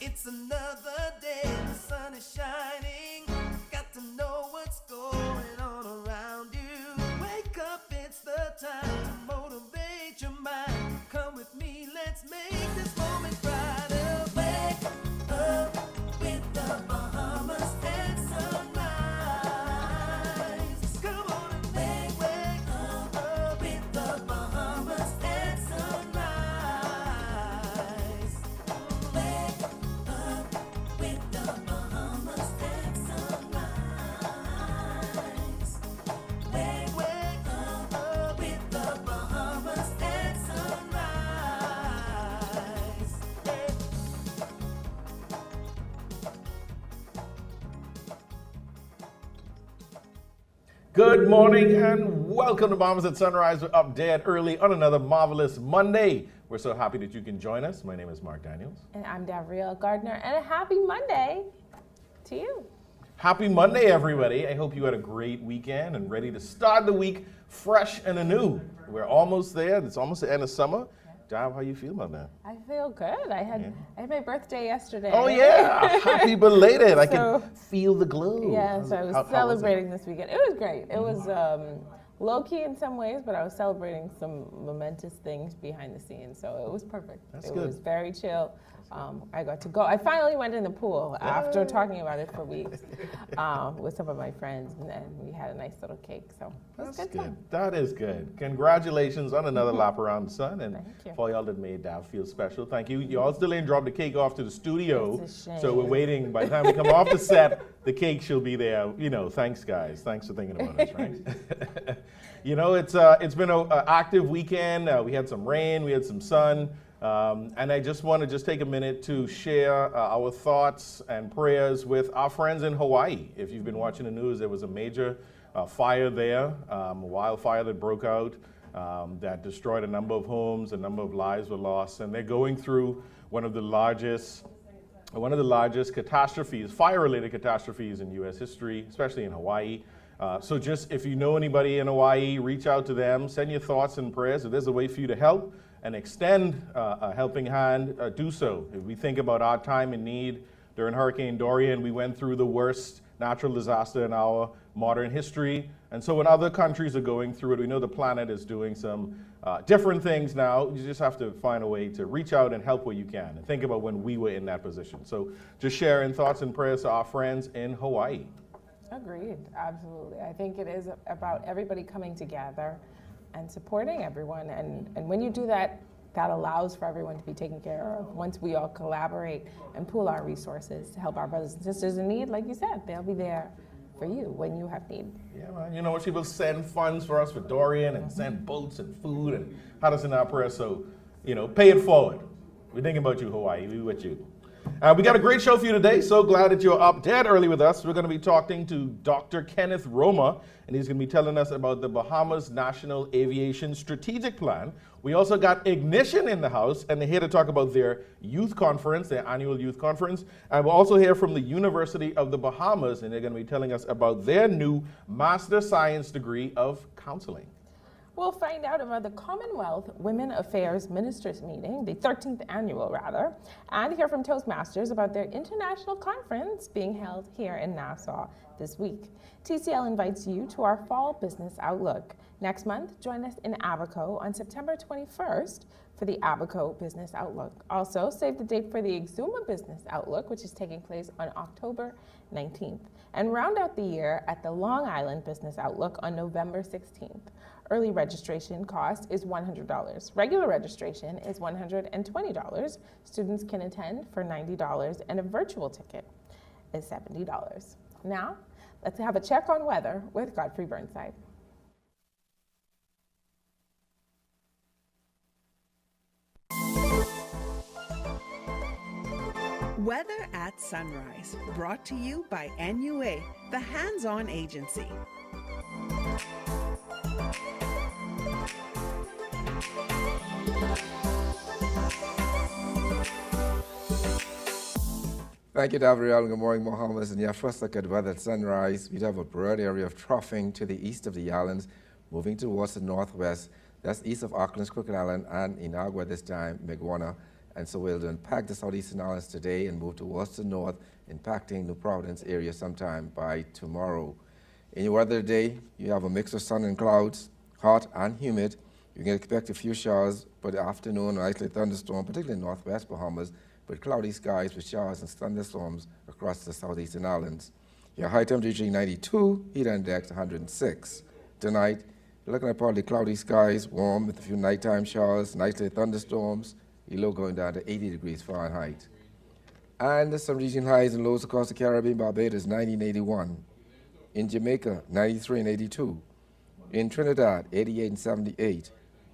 It's another day, the sun is shining. Got to know what's going on around you. Wake up, it's the time to motivate your mind. Come with me, let's make this moment brighter. Wake up with the Bahamas and sunrise. Come on and wake up with the Bahamas and sunrise. Wake up with the Bahamas and sunrise. Wake up with the Bahamas and sunrise. Good morning and welcome to Bahamas at Sunrise. We're up dead early on another marvelous Monday. We're so happy that you can join us. My name is Mark Daniels. And I'm Davriel Gardner, and a happy Monday to you. Happy Monday, everybody. I hope you had a great weekend and ready to start the week fresh and anew. We're almost there. It's almost the end of summer. Dav, how you feel about that? I feel good. I had my birthday yesterday. Oh, yeah. Happy belated. I So- can feel the glow. Yes, I was How was it? celebrating this weekend. It was great. It was low-key in some ways, but I was celebrating some momentous things behind the scenes, so it was perfect. That's it good. was very chill. I got to go. I finally went in the pool after talking about it for weeks with some of my friends, and then we had a nice little cake, so it was That's good time. That is good. Congratulations on another lap around the sun. And Thank you. for y'all that made Dav feel special, thank you. Y'all still ain't dropped the cake off to the studio. It's a shame. So we're waiting. By the time we come off the set, the cake should be there. You know, thanks guys. Thanks for thinking about us, right? You know, it's been an active weekend. We had some rain, we had some sun. And I just want to take a minute to share our thoughts and prayers with our friends in Hawaii. If you've been watching the news, there was a major fire there, a wildfire that broke out that destroyed a number of homes, a number of lives were lost, and they're going through one of the largest catastrophes, fire-related catastrophes in U.S. history, especially in Hawaii. So just if you know anybody in Hawaii, reach out to them, send your thoughts and prayers. If there's a way for you to help and extend a helping hand, do so. If we think about our time in need during Hurricane Dorian, we went through the worst natural disaster in our modern history. And so when other countries are going through it, we know the planet is doing some different things now. You just have to find a way to reach out and help where you can. And think about when we were in that position. So just sharing thoughts and prayers to our friends in Hawaii. Agreed, absolutely. I think it is about everybody coming together and supporting everyone. And when you do that, that allows for everyone to be taken care of. Once we all collaborate and pool our resources to help our brothers and sisters in need, like you said, they'll be there for you when you have need. Yeah, man. You know, when people send funds for us for Dorian and send boats and food and had us in our prayers. So, you know, pay it forward. We're thinking about you, Hawaii. We with you. We got a great show for you today. So glad that you're up dead early with us. We're going to be talking to Dr. Kenneth Roma, and he's going to be telling us about the Bahamas National Aviation Strategic Plan. We also got Ignishun in the house, and they're here to talk about their youth conference, their annual youth conference. And we'll also hear from the University of the Bahamas, and they're going to be telling us about their new Master Science degree of Counselling. We'll find out about the Commonwealth Women Affairs Ministers Meeting, the 13th annual rather, and hear from Toastmasters about their international conference being held here in Nassau this week. TCL invites you to our Fall Business Outlook. Next month, join us in Abaco on September 21st for the Abaco Business Outlook. Also, save the date for the Exuma Business Outlook, which is taking place on October 19th. And round out the year at the Long Island Business Outlook on November 16th. Early registration cost is $100. Regular registration is $120. Students can attend for $90, and a virtual ticket is $70. Now, let's have a check on weather with Godfrey Burnside. Weather at Sunrise, brought to you by NUA, the hands-on agency. Thank you, Davriel. Good morning, Bahamas. And yeah, first look at weather at sunrise. We have a broad area of troughing to the east of the islands, moving towards the northwest. That's east of Auckland's Crooked Island and Inagua this time, Meguana, And so we'll impact the southeastern islands today and move towards the north, impacting New Providence area sometime by tomorrow. In your weather today, you have a mix of sun and clouds, hot and humid. You can expect a few showers for the afternoon, an isolated thunderstorm, particularly in northwest Bahamas, but cloudy skies with showers and thunderstorms across the southeastern islands. Your high temperature reaching 92, heat index 106. Tonight, you're looking at partly cloudy skies, warm with a few nighttime showers, nightly thunderstorms, your low going down to 80 degrees Fahrenheit. And some regional highs and lows across the Caribbean, Barbados 90 and 81. In Jamaica, 93 and 82. In Trinidad, 88 and 78.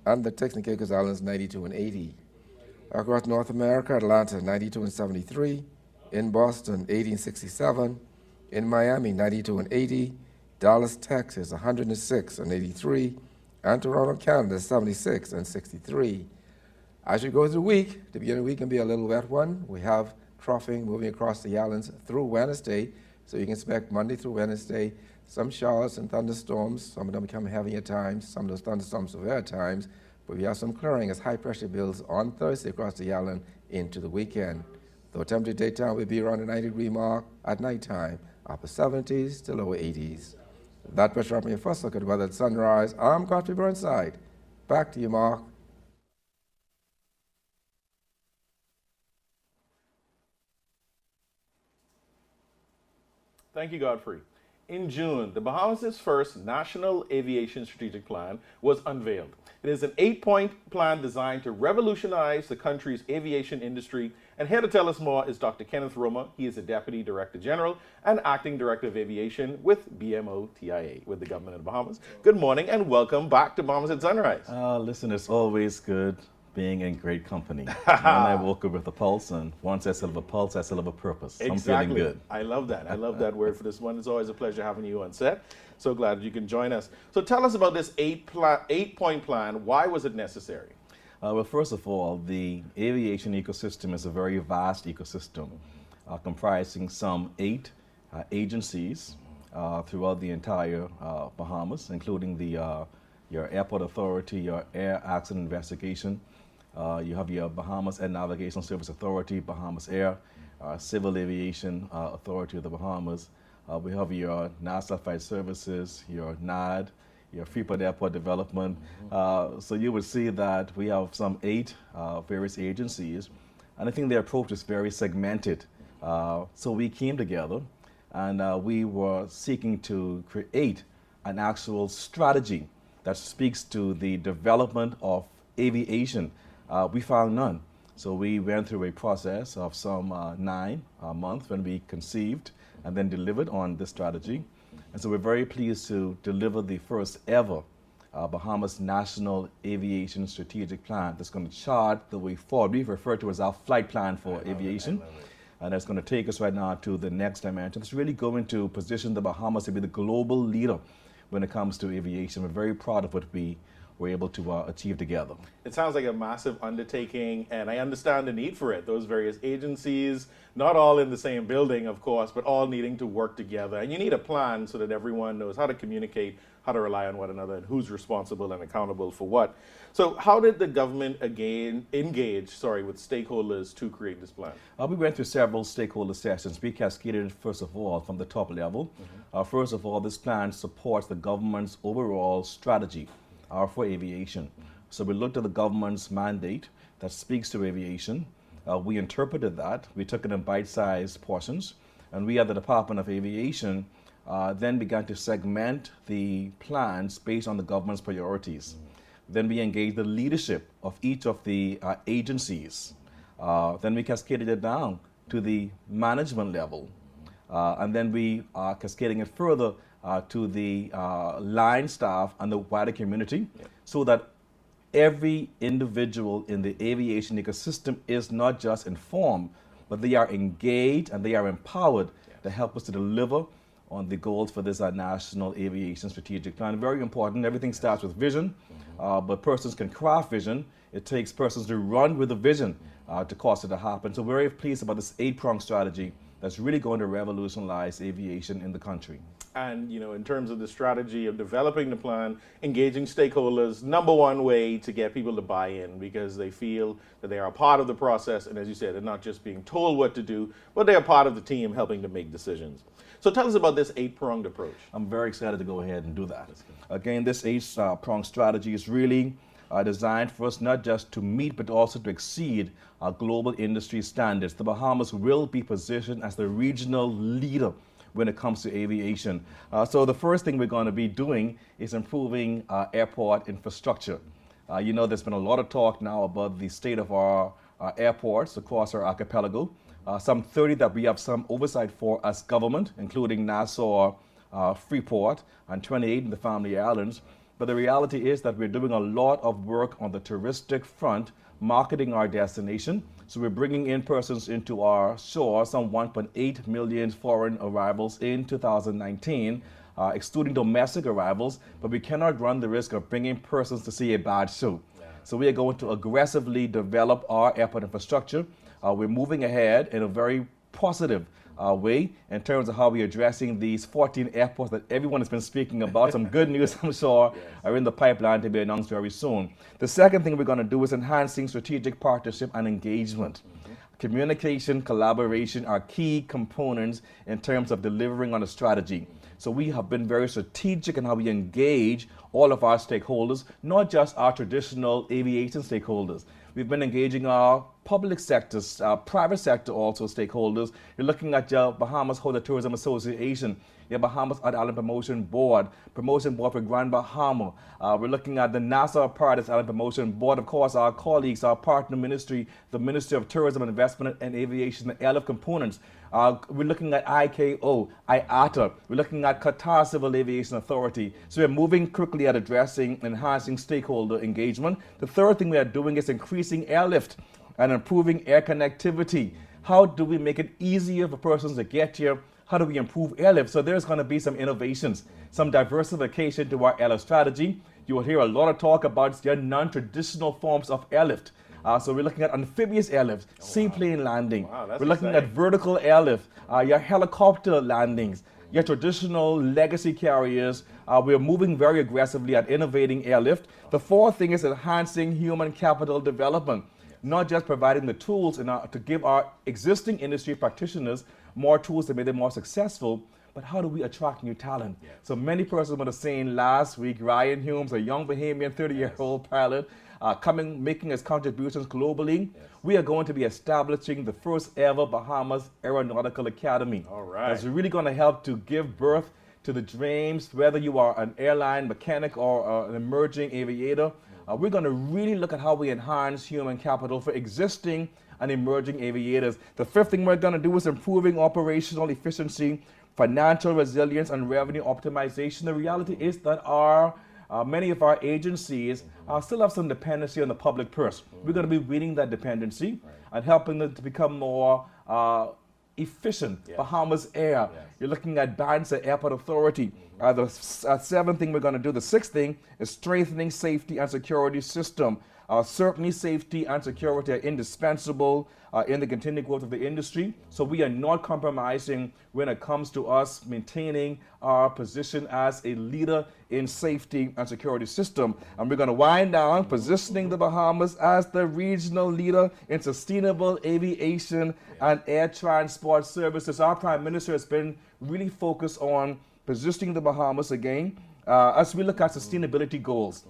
And the Turks and Caicos Islands, 92 and 80. Across North America, Atlanta, 92 and 73. In Boston, 80 and 67. In Miami, 92 and 80. Dallas, Texas, 106 and 83. And Toronto, Canada, 76 and 63. As you go through the week, the beginning of the week can be a little wet one. We have troughing moving across the islands through Wednesday, so you can expect Monday through Wednesday some showers and thunderstorms. Some of them become heavy at times, some of those thunderstorms severe at times, but we have some clearing as high pressure builds on Thursday across the island into the weekend. Though temperature daytime will be around the 90-degree mark, at nighttime, upper 70s to lower 80s. That pressure up on your first look at weather at sunrise. I'm Godfrey Burnside. Back to you, Mark. Thank you, Godfrey. In June, the Bahamas' first National Aviation Strategic Plan was unveiled. It is an 8-point plan designed to revolutionize the country's aviation industry. And here to tell us more is Dr. Kenneth Roma. He is the Deputy Director General and Acting Director of Aviation with BMO-TIA, with the Government of the Bahamas. Good morning and welcome back to Bahamas at Sunrise. Listen, it's always good being in great company. And I woke up with a pulse, and once I still have a pulse, I still have a purpose. Exactly. I'm feeling good. I love that. I love that word for this one. It's always a pleasure having you on set. So glad you can join us. So tell us about this 8-point plan. Why was it necessary? Well, first of all, the aviation ecosystem is a very vast ecosystem, comprising some 8 agencies throughout the entire Bahamas, including your airport authority, your air accident investigation. You have your Bahamas Air Navigation Service Authority, Bahamas Air, Civil Aviation Authority of the Bahamas. We have your National Flight Services, your NAD, your Freeport Airport Development. So you would see that we have some 8 various agencies, and I think their approach is very segmented. So we came together and we were seeking to create an actual strategy that speaks to the development of aviation. We found none. So we went through a process of some 9 months when we conceived and then delivered on this strategy. And so we're very pleased to deliver the first ever Bahamas National Aviation Strategic Plan that's going to chart the way forward. We refer to it as our flight plan for aviation. And that's going to take us right now to the next dimension. It's really going to position the Bahamas to be the global leader when it comes to aviation. We're very proud of what we were able to achieve together. It sounds like a massive undertaking, and I understand the need for it. Those various agencies, not all in the same building, of course, but all needing to work together. And you need a plan so that everyone knows how to communicate, how to rely on one another, and who's responsible and accountable for what. So how did the government engage with stakeholders to create this plan? We went through several stakeholder sessions. We cascaded it, first of all, from the top level. First of all, this plan supports the government's overall strategy for aviation. So we looked at the government's mandate that speaks to aviation. We interpreted that. We took it in bite-sized portions. And we at the Department of Aviation then began to segment the plans based on the government's priorities. Then we engaged the leadership of each of the agencies. Then we cascaded it down to the management level. And then we are cascading it further to the line staff and the wider community, so that every individual in the aviation ecosystem is not just informed, but they are engaged and they are empowered to help us to deliver on the goals for this National Aviation Strategic Plan. Very important. Everything starts with vision, but persons can craft vision. It takes persons to run with the vision to cause it to happen. So we're very pleased about this 8-pronged strategy that's really going to revolutionize aviation in the country. And in terms of the strategy of developing the plan, engaging stakeholders, number one way to get people to buy in, because they feel that they are a part of the process, and as you said, they're not just being told what to do, but they are part of the team helping to make decisions. So tell us about this 8-pronged approach. I'm very excited to go ahead and do that. Again, this 8-pronged strategy is really designed for us not just to meet, but also to exceed our global industry standards. The Bahamas will be positioned as the regional leader when it comes to aviation. So the first thing we're going to be doing is improving airport infrastructure. There's been a lot of talk now about the state of our airports across our archipelago. Some 30 that we have some oversight for as government, including Nassau, Freeport, and 28 in the Family Islands. But the reality is that we're doing a lot of work on the touristic front, marketing our destination. So we're bringing in persons into our shore, some 1.8 million foreign arrivals in 2019, excluding domestic arrivals, but we cannot run the risk of bringing persons to see a bad show. So we are going to aggressively develop our airport infrastructure. We're moving ahead in a very positive way in terms of how we're addressing these 14 airports that everyone has been speaking about. Some good news, I'm sure, are in the pipeline to be announced very soon. The second thing we're going to do is enhancing strategic partnership and engagement. Communication, collaboration are key components in terms of delivering on a strategy. So we have been very strategic in how we engage all of our stakeholders, not just our traditional aviation stakeholders. We've been engaging our public sectors, private sector also stakeholders. You're looking at your Bahamas Hotel Tourism Association, your Bahamas Island Promotion Board for Grand Bahama. We're looking at the Nassau Paradise Island Promotion Board. Of course, our colleagues, our partner ministry, the Ministry of Tourism and Investment and Aviation, the LF components. We're looking at ICAO, IATA. We're looking at Qatar Civil Aviation Authority. So we're moving quickly at addressing, enhancing stakeholder engagement. The third thing we are doing is increasing airlift and improving air connectivity. How do we make it easier for persons to get here? How do we improve airlift? So there's going to be some innovations, some diversification to our airlift strategy. You will hear a lot of talk about your non-traditional forms of airlift. So we're looking at amphibious airlift, seaplane landing. We're looking at vertical airlift, your helicopter landings, your traditional legacy carriers. We're moving very aggressively at innovating airlift. The fourth thing is enhancing human capital development, not just providing the tools to give our existing industry practitioners more tools to make them more successful, but how do we attract new talent? So many persons were saying last week, Ryan Humes, a young Bahamian 30-year-old pilot, making his contributions globally. We are going to be establishing the first ever Bahamas Aeronautical Academy. All right. That's really going to help to give birth to the dreams, whether you are an airline mechanic or an emerging aviator. We're going to really look at how we enhance human capital for existing and emerging aviators. The fifth thing we're going to do is improving operational efficiency, financial resilience, and revenue optimization. The reality is that many of our agencies still have some dependency on the public purse. We're going to be weaning that dependency and helping them to become more efficient. Bahamas Air. You're looking at Bansa Airport Authority. The seventh thing we're going to do, the sixth thing, is strengthening safety and security system. Certainly safety and security are indispensable in the continued growth of the industry. So we are not compromising when it comes to us maintaining our position as a leader in safety and security system. And we're going to wind down positioning the Bahamas as the regional leader in sustainable aviation and air transport services. Our Prime Minister has been really focused on positioning the Bahamas again as we look at sustainability goals.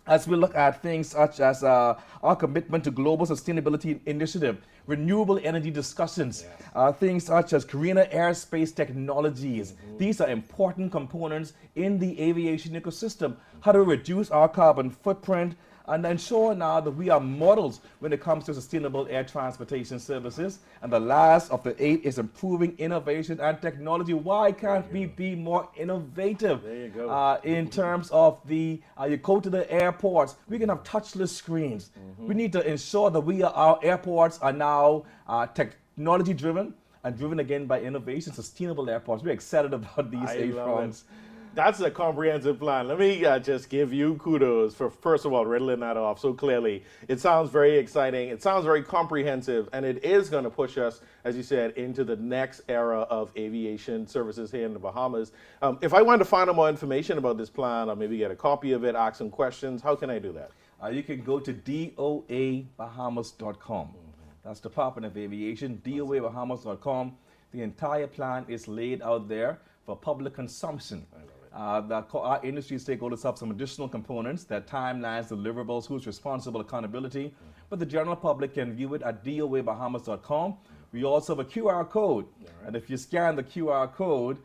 As we look at things such as our commitment to global sustainability initiative, renewable energy discussions, things such as greener airspace technologies. These are important components in the aviation ecosystem. How do we reduce our carbon footprint and ensure now that we are models when it comes to sustainable air transportation services? And the last of the 8 is improving innovation and technology. Why can't we be more innovative? There you go. In terms of you go to the airports, we can have touchless screens. We need to ensure that our airports are now technology driven and driven again by innovation, sustainable airports. We're excited about these 8 fronts. That's a comprehensive plan. Let me just give you kudos for, first of all, riddling that off so clearly. It sounds very exciting. It sounds very comprehensive, and it is going to push us, as you said, into the next era of aviation services here in the Bahamas. If I wanted to find out more information about this plan, or maybe get a copy of it, ask some questions, how can I do that? You can go to doabahamas.com. That's Department of Aviation, doabahamas.com. The entire plan is laid out there for public consumption. Our industry stakeholders have some additional components, their timelines, deliverables, who's responsible, accountability. But the general public can view it at doabahamas.com. We also have a QR code. And if you scan the QR code,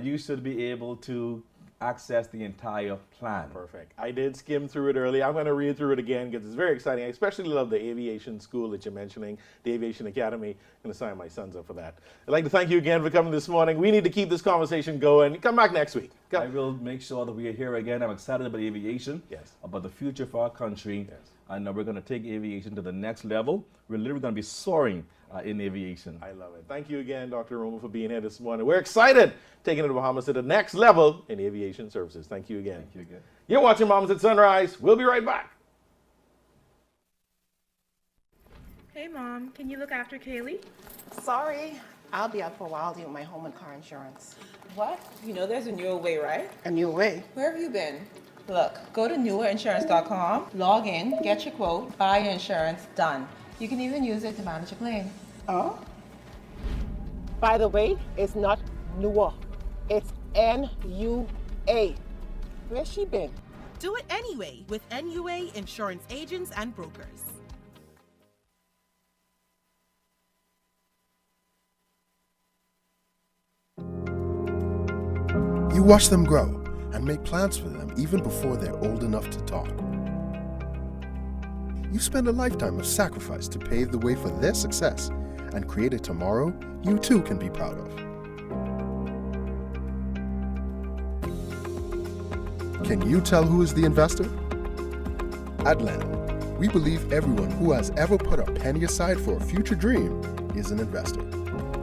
you should be able to access the entire plan. Perfect. I did skim through it earlier. I'm going to read through it again because it's very exciting. I especially love the aviation school that you're mentioning, the Aviation Academy. I'm going to sign my sons up for that. I'd like to thank you again for coming this morning. We need to keep this conversation going. Come back next week. I will make sure that we are here again. I'm excited about aviation, about the future for our country, and we're going to take aviation to the next level. We're literally going to be soaring in aviation. I love it. Thank you again, Dr. Romo, for being here this morning. We're excited taking the Bahamas to the next level in aviation services. Thank you again. Thank you again. You're watching Mamas at Sunrise. We'll be right back. Hey, Mom, can you look after Kaylee? Sorry, I'll be out for a while dealing with my home and car insurance. What? You know there's a newer way, right? A new way. Where have you been? Look, go to newerinsurance.com, log in, get your quote, buy your insurance, done. You can even use it to manage a claim. Oh? By the way, it's not newer. It's N-U-A. Where's she been? Do it anyway with NUA Insurance Agents and Brokers. You watch them grow and make plans for them even before they're old enough to talk. You spend a lifetime of sacrifice to pave the way for their success and create a tomorrow you too can be proud of. Can you tell who is the investor? At Lennon, we believe everyone who has ever put a penny aside for a future dream is an investor.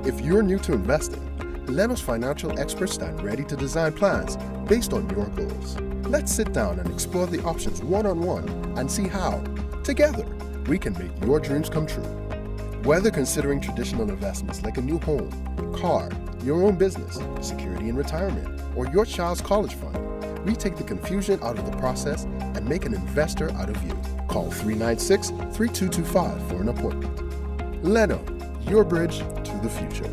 If you're new to investing, Leno's financial experts stand ready to design plans based on your goals. Let's sit down and explore the options one-on-one and see how, together, we can make your dreams come true. Whether considering traditional investments like a new home, car, your own business, security in retirement, or your child's college fund, we take the confusion out of the process and make an investor out of you. Call 396-3225 for an appointment. Leno, your bridge to the future.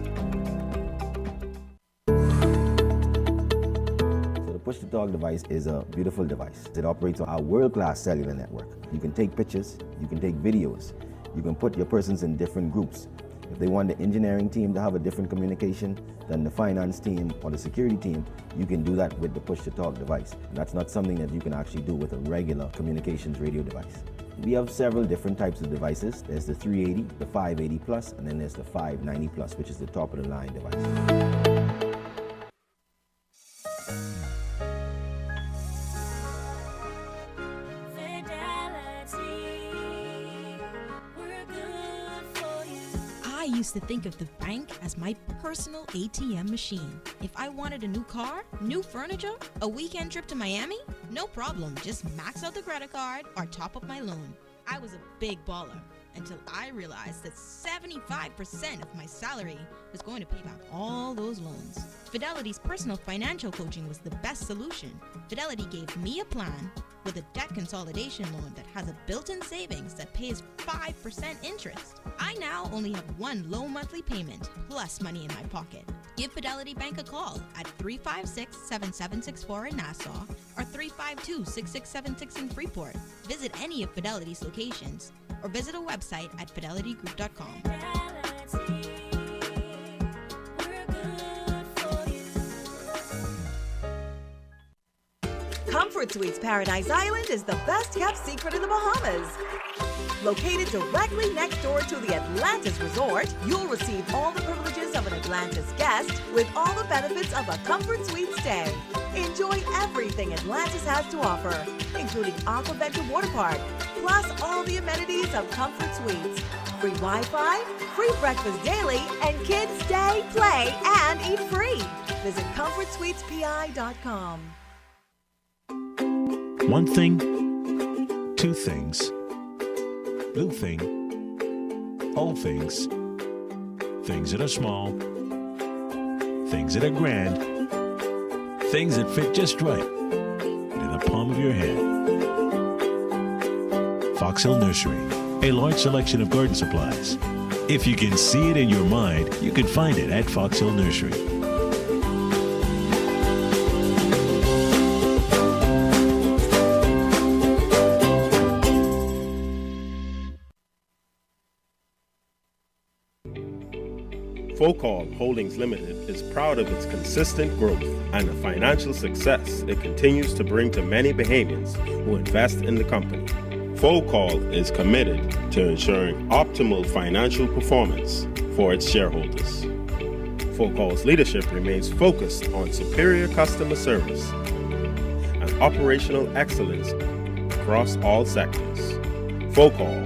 Push-to-talk device is a beautiful device. It operates on our world-class cellular network. You can take pictures, you can take videos, you can put your persons in different groups. If they want the engineering team to have a different communication than the finance team or the security team, you can do that with the push-to-talk device. And that's not something that you can actually do with a regular communications radio device. We have several different types of devices. There's the 380, the 580 plus, and then there's the 590 plus, which is the top of the line device. I used to think of the bank as my personal ATM machine. If I wanted a new car, new furniture, a weekend trip to Miami, no problem, just max out the credit card or top up my loan. I was a big baller until I realized that 75% of my salary was going to pay back all those loans. Fidelity's personal financial coaching was the best solution. Fidelity gave me a plan with a debt consolidation loan that has a built-in savings that pays 5% interest. I now only have one low monthly payment plus money in my pocket. Give Fidelity Bank a call at 356-7764 in Nassau or 352-6676 in Freeport. Visit any of Fidelity's locations or visit a website at fidelitygroup.com. Comfort Suites Paradise Island is the best kept secret in the Bahamas. Located directly next door to the Atlantis Resort, you'll receive all the privileges of an Atlantis guest with all the benefits of a Comfort Suite stay. Enjoy everything Atlantis has to offer, including Aquaventure Water Park, plus all the amenities of Comfort Suites. Free Wi-Fi, free breakfast daily, and kids stay, play, and eat free. Visit ComfortSuitesPI.com. One thing, two things, blue thing, old things, things that are small, things that are grand, things that fit just right in the palm of your hand. Fox Hill Nursery, a large selection of garden supplies. If you can see it in your mind, you can find it at Fox Hill Nursery. Focal Holdings Limited is proud of its consistent growth and the financial success it continues to bring to many Bahamians who invest in the company. Focal is committed to ensuring optimal financial performance for its shareholders. Focal's leadership remains focused on superior customer service and operational excellence across all sectors. Focal.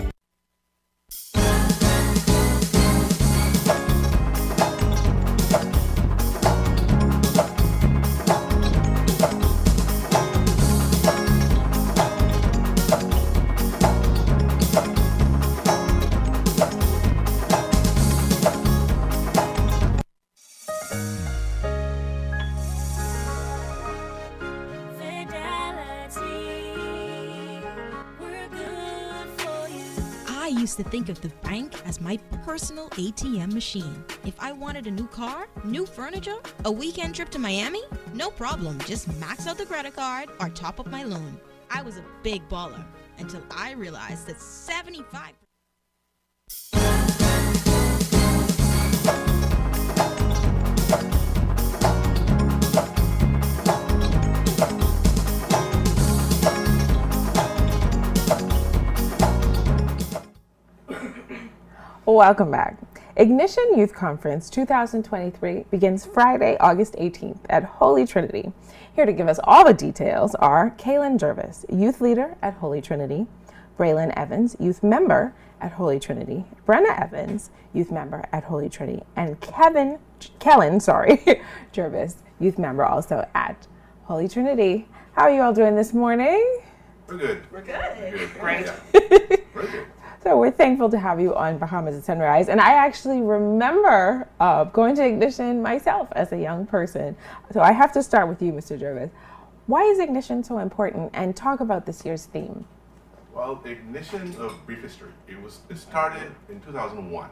To think of the bank as my personal ATM machine. If I wanted a new car, new furniture, a weekend trip to Miami, no problem, just max out the credit card or top up my loan. I was a big baller until I realized that 75%. Welcome back. Ignition Youth Conference 2023 begins Friday, August 18th at Holy Trinity. Here to give us all the details are Kaylen Jervis, youth leader at Holy Trinity, Breylen Evans, youth member at Holy Trinity, Brenna Evans, youth member at Holy Trinity, and Kaylen, Jervis, youth member also at Holy Trinity. How are you all doing this morning? We're good. We're good. Great. We're good. So we're thankful to have you on Bahamas at Sunrise. And I actually remember going to Ignition myself as a young person. So I have to start with you, Mr. Jervis. Why is Ignition so important? And talk about this year's theme. Well, Ignition, of brief history. It started in 2001.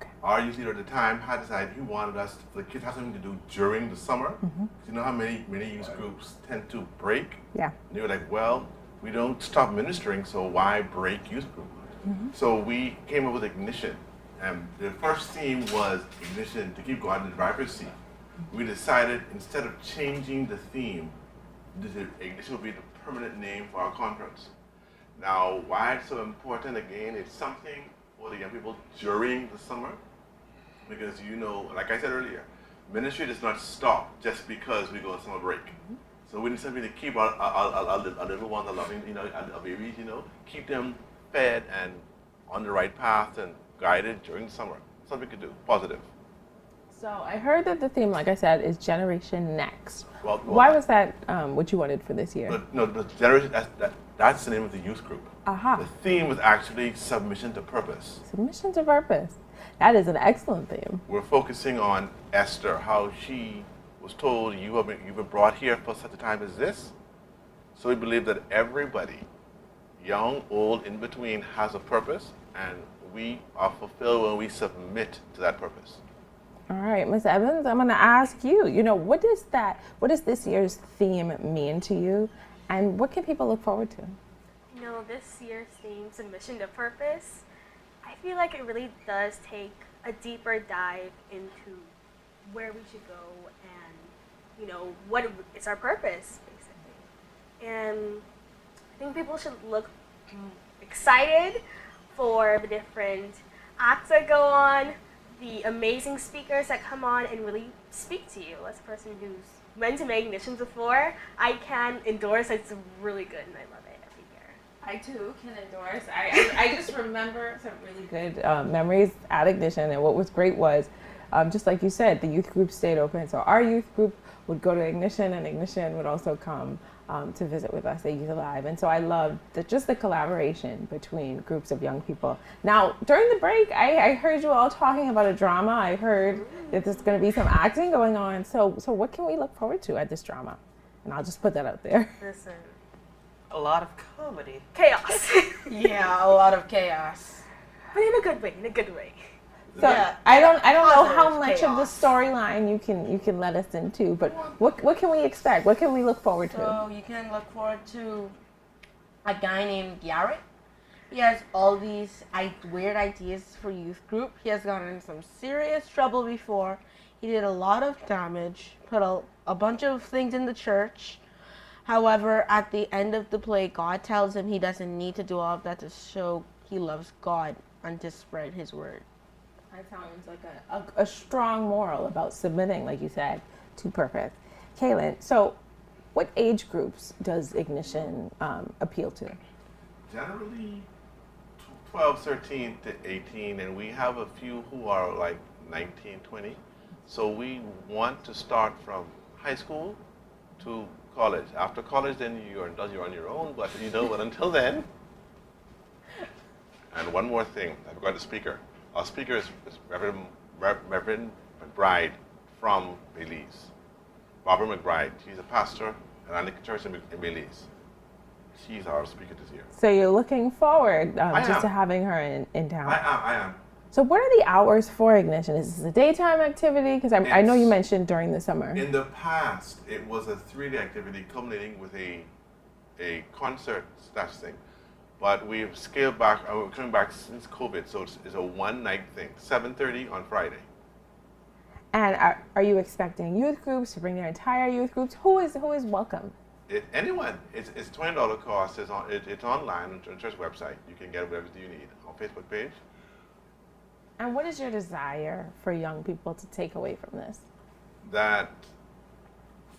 Okay. Our youth leader at the time had decided he wanted us, the kids, have something to do during the summer. Mm-hmm. You know how many youth groups tend to break? Yeah. And they were like, well, we don't stop ministering, so why break youth group? Mm-hmm. So we came up with Ignition, and the first theme was Ignition to keep God in the driver's seat. Mm-hmm. We decided instead of changing the theme, Ignition would be the permanent name for our conference. Now, why it's so important, again, it's something for the young people during the summer, because like I said earlier, ministry does not stop just because we go on summer break. Mm-hmm. So we need something to keep our little ones, our loving, our babies, keep them fed and on the right path and guided during the summer. Something we could do, positive. So I heard that the theme, like I said, is Generation Next. Well, why was that what you wanted for this year? The Generation, that's the name of the youth group. Aha. The theme was actually Submission to Purpose. Submission to Purpose. That is an excellent theme. We're focusing on Esther, how she was told, you've been brought here for such a time as this. So we believe that everybody, young, old, in between, has a purpose, and we are fulfilled when we submit to that purpose. All right, Ms. Evans, I'm going to ask you, what does this year's theme mean to you, and what can people look forward to? This year's theme, Submission to Purpose, I feel like it really does take a deeper dive into where we should go and, what is our purpose, basically. And I think people should look excited for the different acts that go on, the amazing speakers that come on and really speak to you. As a person who's went to Ignition before, I can endorse it's really good and I love it every year. I too can endorse. I just remember some really good memories at Ignition, and what was great was, just like you said, the youth group stayed open. So our youth group would go to Ignition, and Ignition would also come to visit with us at Youth Alive. And so I loved just the collaboration between groups of young people. Now, during the break, I heard you all talking about a drama. I heard that there's going to be some acting going on. So what can we look forward to at this drama? And I'll just put that out there. Listen, a lot of comedy. Chaos. Yeah, a lot of chaos. But in a good way, in a good way. So Yeah, I don't know how positive much of the chaos. storyline you can let us into, but what can we expect? What can we look forward to? So you can look forward to a guy named Garrett. He has all these weird ideas for youth group. He has gotten in some serious trouble before. He did a lot of damage, put a bunch of things in the church. However, at the end of the play, God tells him he doesn't need to do all of that to show he loves God and to spread his word. That sounds like a strong moral about submitting, like you said, to purpose. Kaylen, so what age groups does Ignition appeal to? Generally 12, 13 to 18, and we have a few who are like 19, 20. So we want to start from high school to college. After college, then you're on your own, but but until then. And one more thing, I forgot the speaker. Our speaker is Reverend McBride from Belize. Barbara McBride. She's a pastor at Anglican Church in Belize. She's our speaker this year. So you're looking forward just am. to having her in town. I am. So what are the hours for Ignition? Is this a daytime activity? Because I know you mentioned during the summer. In the past, it was a 3-day activity culminating with a concert slash thing. But we've scaled back, we're coming back since COVID, so it's a one-night thing, 7:30 on Friday. And are you expecting youth groups to bring their entire youth groups? Who is welcome? Anyone. It's $20 cost. It's online on the church website. You can get whatever you need on Facebook page. And what is your desire for young people to take away from this? That,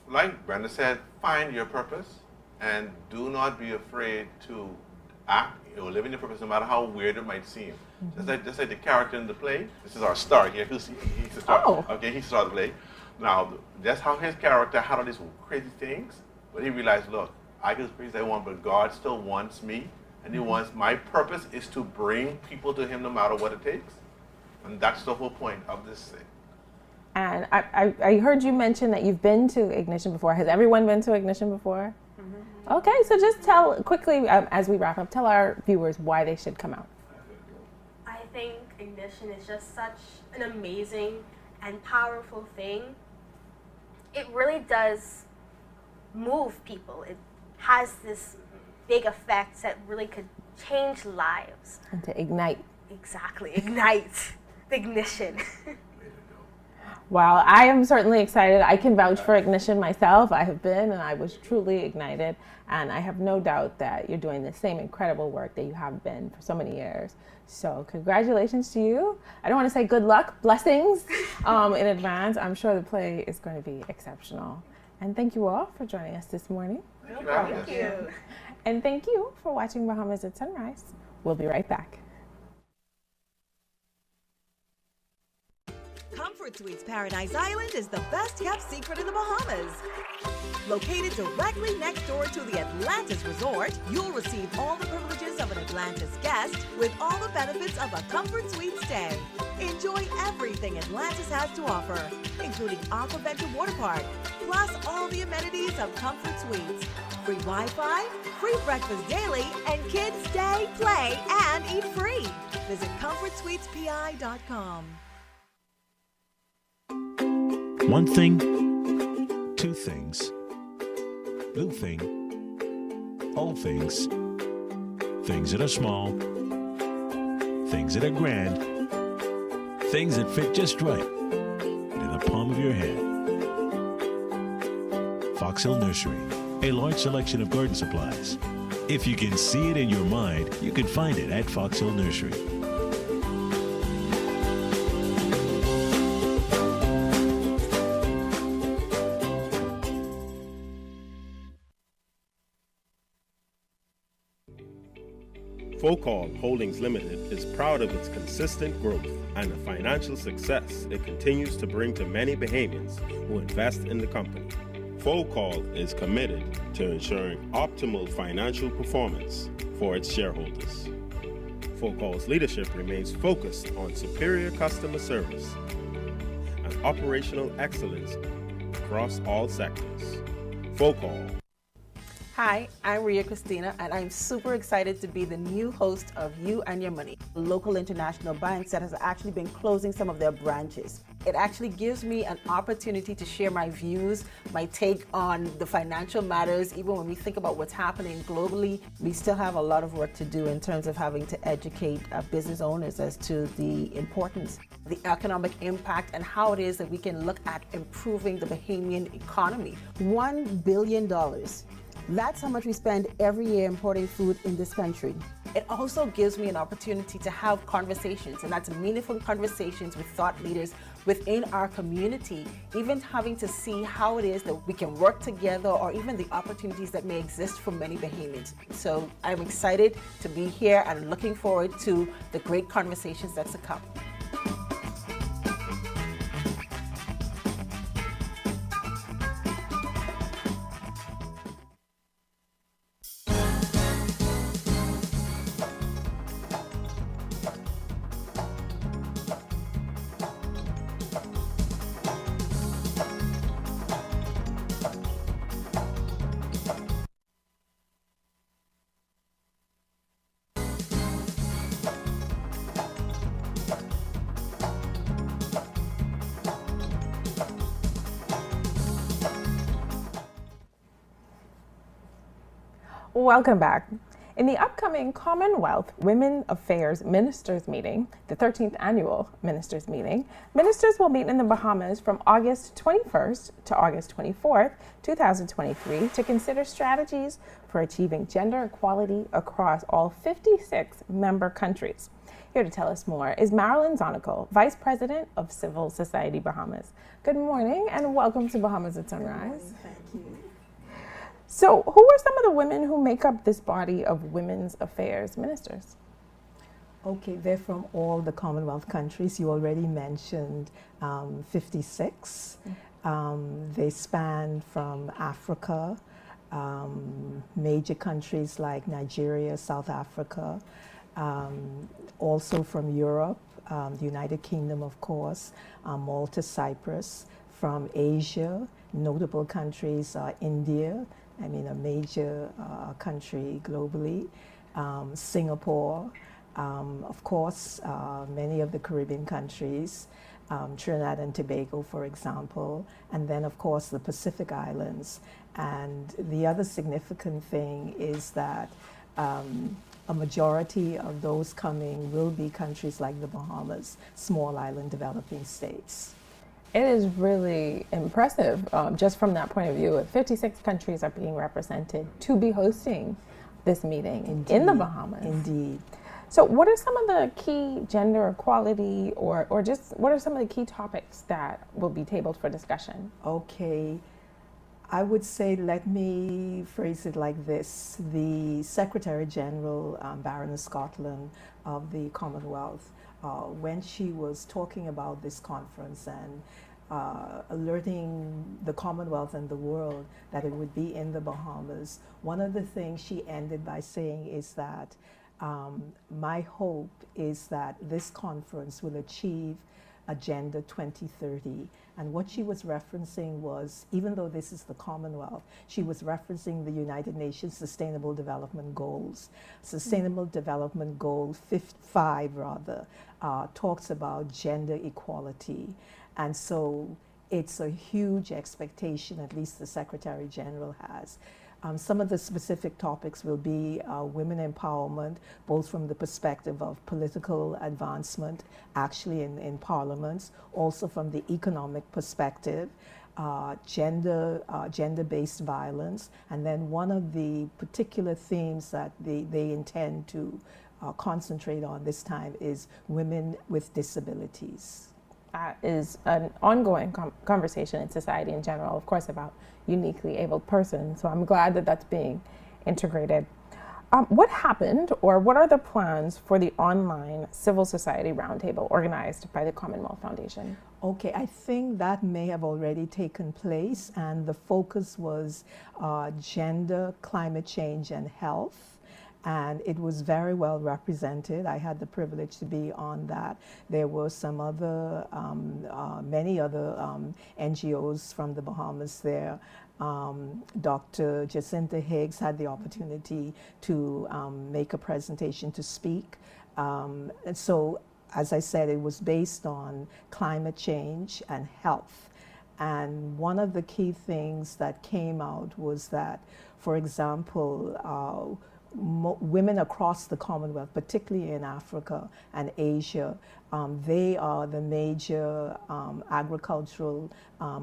like Brenda said, find your purpose and do not be afraid to act or live in your purpose, no matter how weird it might seem. Mm-hmm. Just like the character in the play. This is our star here. He's the star. Oh. Okay, he started the play. Now, that's how his character had all these crazy things, but he realized, look, I can do crazy I want, but God still wants me, and He wants my purpose is to bring people to Him no matter what it takes, and that's the whole point of this thing. And I heard you mention that you've been to Ignition before. Has everyone been to Ignition before? Mm-hmm. Okay, so just tell quickly as we wrap up, tell our viewers why they should come out. I think Ignition is just such an amazing and powerful thing. It really does move people. It has this big effect that really could change lives. And to ignite. Exactly, ignite. The ignition. Well, I am certainly excited. I can vouch for Ignition myself. I have been, and I was truly ignited. And I have no doubt that you're doing the same incredible work that you have been for so many years. So congratulations to you. I don't want to say good luck, blessings in advance. I'm sure the play is going to be exceptional. And thank you all for joining us this morning. Thank you. And thank you for watching Bahamas at Sunrise. We'll be right back. Comfort Suites Paradise Island is the best kept secret in the Bahamas. Located directly next door to the Atlantis Resort, you'll receive all the privileges of an Atlantis guest with all the benefits of a Comfort Suite stay. Enjoy everything Atlantis has to offer, including Aquaventure Water Park, plus all the amenities of Comfort Suites. Free Wi-Fi, free breakfast daily, and kids stay, play, and eat free. Visit ComfortSuitesPI.com. One thing, two things. Blue thing, all things. Things that are small, things that are grand, things that fit just right into the palm of your hand. Fox Hill Nursery, a large selection of garden supplies. If you can see it in your mind, you can find it at Fox Hill Nursery. Focal Holdings Limited is proud of its consistent growth and the financial success it continues to bring to many Bahamians who invest in the company. Focal is committed to ensuring optimal financial performance for its shareholders. Focal's leadership remains focused on superior customer service and operational excellence across all sectors. Focal. Hi, I'm Ria Christina, and I'm super excited to be the new host of You and Your Money, local international banks that has actually been closing some of their branches. It actually gives me an opportunity to share my views, my take on the financial matters. Even when we think about what's happening globally, we still have a lot of work to do in terms of having to educate business owners as to the importance, the economic impact, and how it is that we can look at improving the Bahamian economy. $1 billion. That's how much we spend every year importing food in this country. It also gives me an opportunity to have conversations, and that's meaningful conversations with thought leaders within our community, even having to see how it is that we can work together or even the opportunities that may exist for many Bahamians. So I'm excited to be here and looking forward to the great conversations that's to come. Welcome back. In the upcoming Commonwealth Women Affairs Ministers Meeting, the 13th Annual Ministers Meeting, ministers will meet in the Bahamas from August 21st to August 24th, 2023 to consider strategies for achieving gender equality across all 56 member countries. Here to tell us more is Marilyn Zonicle, Vice President of Civil Society Bahamas. Good morning and welcome to Bahamas at Sunrise. Thank you. So, who are some of the women who make up this body of women's affairs ministers? Okay, they're from all the Commonwealth countries. You already mentioned 56. They span from Africa, major countries like Nigeria, South Africa, also from Europe, the United Kingdom, of course, Malta, Cyprus, from Asia, notable countries are India, a major country globally, Singapore, of course, many of the Caribbean countries, Trinidad and Tobago, for example, and then, of course, the Pacific Islands. And the other significant thing is that a majority of those coming will be countries like the Bahamas, small island developing states. It is really impressive, just from that point of view. 56 countries are being represented to be hosting this meeting in the Bahamas. Indeed. So what are some of the key gender equality or just what are some of the key topics that will be tabled for discussion? Okay. I would say, let me phrase it like this. The Secretary General, Baroness Scotland of the Commonwealth, when she was talking about this conference and alerting the Commonwealth and the world that it would be in the Bahamas, one of the things she ended by saying is that my hope is that this conference will achieve Agenda 2030. And what she was referencing was, even though this is the Commonwealth, she was referencing the United Nations Sustainable Development Goals. Sustainable Development Goal 5 talks about gender equality. And so it's a huge expectation, at least the Secretary General has. Some of the specific topics will be women empowerment, both from the perspective of political advancement, actually in parliaments, also from the economic perspective, gender-based violence, and then one of the particular themes that they intend to concentrate on this time is women with disabilities. That is an ongoing conversation in society in general, of course, about uniquely abled persons. So I'm glad that that's being integrated. What happened, or what are the plans for the online civil society roundtable organized by the Commonwealth Foundation? Okay, I think that may have already taken place, and the focus was gender, climate change, and health. And it was very well represented. I had the privilege to be on that. There were some other, many other NGOs from the Bahamas there. Dr. Jacinta Higgs had the opportunity to make a presentation to speak. And so, as I said, it was based on climate change and health. And one of the key things that came out was that, for example, women across the Commonwealth, particularly in Africa and Asia, they are the major agricultural,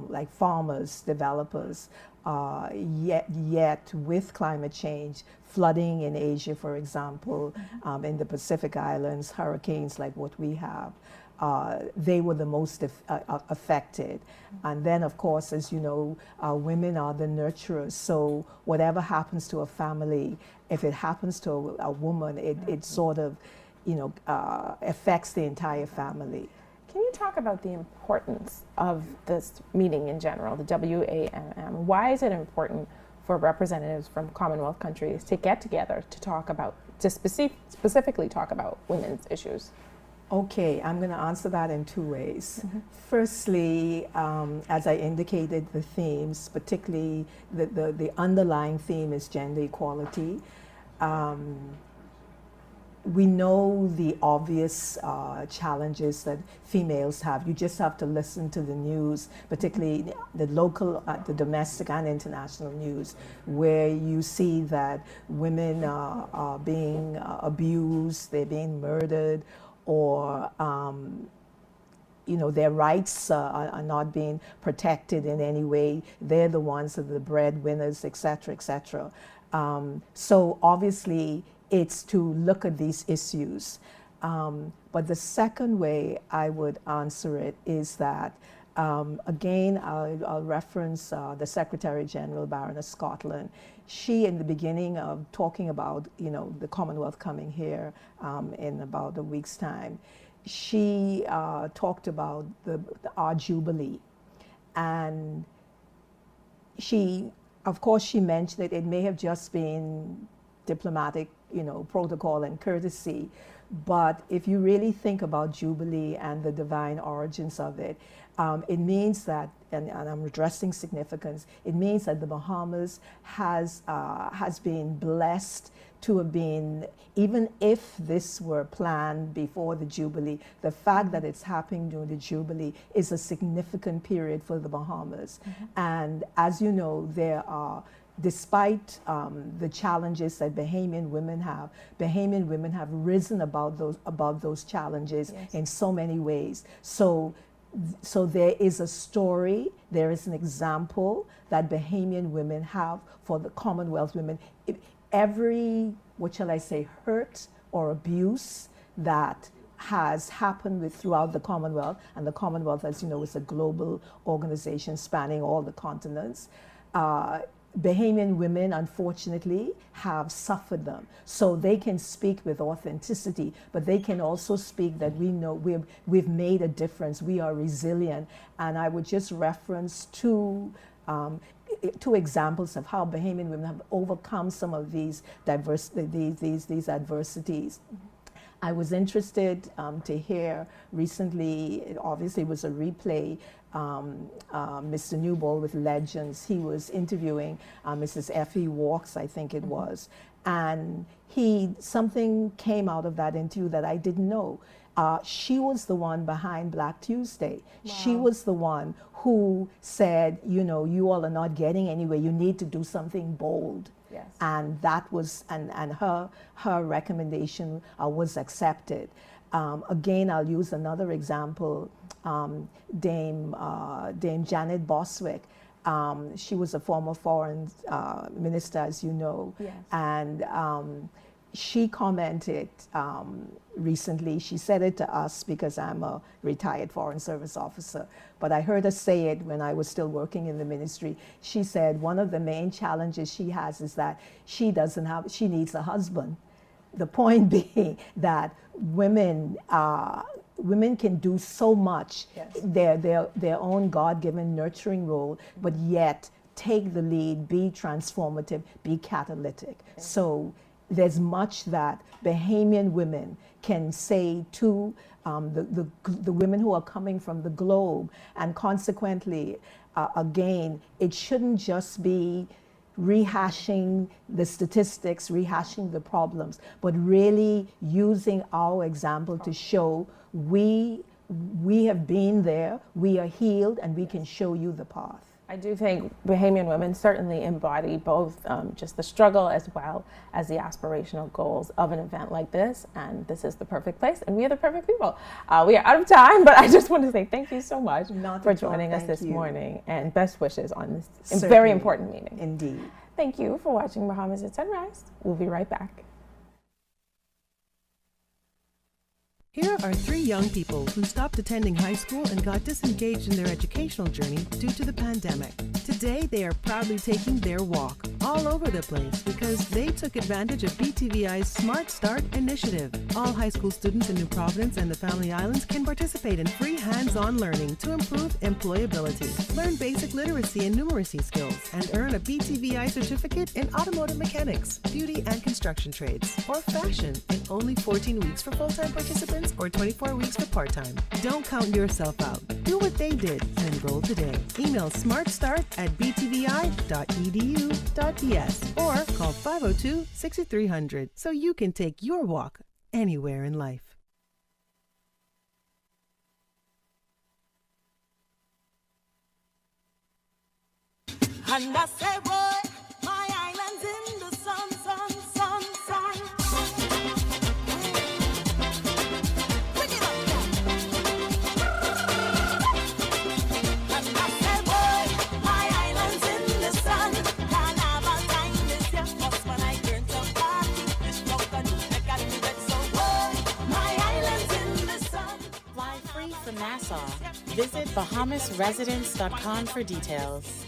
like farmers, developers. Yet with climate change, flooding in Asia, for example, in the Pacific Islands, hurricanes like what we have, they were the most affected. And then, of course, as you know, women are the nurturers. So whatever happens to a family, if it happens to a woman, it sort of, affects the entire family. Can you talk about the importance of this meeting in general, the WAMM? Why is it important for representatives from Commonwealth countries to get together to talk about, to specifically talk about women's issues? Okay, I'm going to answer that in two ways. Firstly, as I indicated, the themes, particularly the underlying theme is gender equality. We know the obvious challenges that females have. You just have to listen to the news, particularly the local, the domestic and international news, where you see that women are being abused, they're being murdered, or their rights are not being protected in any way. They're the ones that are the breadwinners, et cetera, et cetera. So obviously, it's to look at these issues. But the second way I would answer it is that, again, I'll reference the Secretary General, Baroness Scotland. She, in the beginning of talking about, the Commonwealth coming here in about a week's time, she talked about our Jubilee. And she, of course, she mentioned that it may have just been diplomatic, protocol and courtesy. But if you really think about Jubilee and the divine origins of it, it means that, and I'm addressing significance, it means that the Bahamas has been blessed to have been, even if this were planned before the Jubilee, the fact that it's happening during the Jubilee is a significant period for the Bahamas. And as you know, there are, despite the challenges that Bahamian women have risen above those challenges in so many ways. So there is a story, there is an example that Bahamian women have for the Commonwealth women. Every, what shall I say, hurt or abuse that has happened throughout the Commonwealth, and the Commonwealth, as you know, is a global organization spanning all the continents. Bahamian women, unfortunately, have suffered them. So they can speak with authenticity, but they can also speak that we know we've made a difference, we are resilient. And I would just reference two examples of how Bahamian women have overcome some of these adversities. I was interested to hear recently, it obviously was a replay, Mr. Newball with Legends. He was interviewing Mrs. Effie Walks, I think it was, and something came out of that interview that I didn't know. She was the one behind Black Tuesday. Wow. She was the one who said, you all are not getting anywhere. You need to do something bold. Yes. And that was, and her recommendation was accepted. Again, I'll use another example. Dame Janet Boswick. She was a former foreign minister, as you know. Yes. And she commented recently, she said it to us because I'm a retired Foreign Service officer, but I heard her say it when I was still working in the ministry. She said one of the main challenges she has is that she needs a husband. The point being that women can do so much, their own God-given nurturing role, but yet take the lead, be transformative, be catalytic. So there's much that Bahamian women can say to the women who are coming from the globe, and consequently, again, it shouldn't just be rehashing the statistics, rehashing the problems, but really using our example to show we have been there, we are healed, and we can show you the path. I do think Bahamian women certainly embody both just the struggle as well as the aspirational goals of an event like this, and this is the perfect place, and we are the perfect people. We are out of time, but I just want to say thank you so much for joining us this morning, and best wishes on this very important meeting. Indeed. Thank you for watching Bahamas at Sunrise. We'll be right back. Here are 3 young people who stopped attending high school and got disengaged in their educational journey due to the pandemic. Today, they are proudly taking their walk all over the place because they took advantage of BTVI's Smart Start initiative. All high school students in New Providence and the Family Islands can participate in free hands-on learning to improve employability. Learn basic literacy and numeracy skills and earn a BTVI certificate in automotive mechanics, beauty and construction trades, or fashion in only 14 weeks for full-time participants or 24 weeks for part-time. Don't count yourself out. Do what they did and enroll today. Email smartstart@btvi.edu.ps or call 502-6300 so you can take your walk anywhere in life. And I say, boy, my island's in the sun, sun, sun, sun. Bring it up, and I say, boy, my island's in the sun. Carnival time is here, just when I turn to party. This rock and I got me wet, so boy, my island's in the sun. Fly free from Nassau. Visit BahamasResidence.com for details.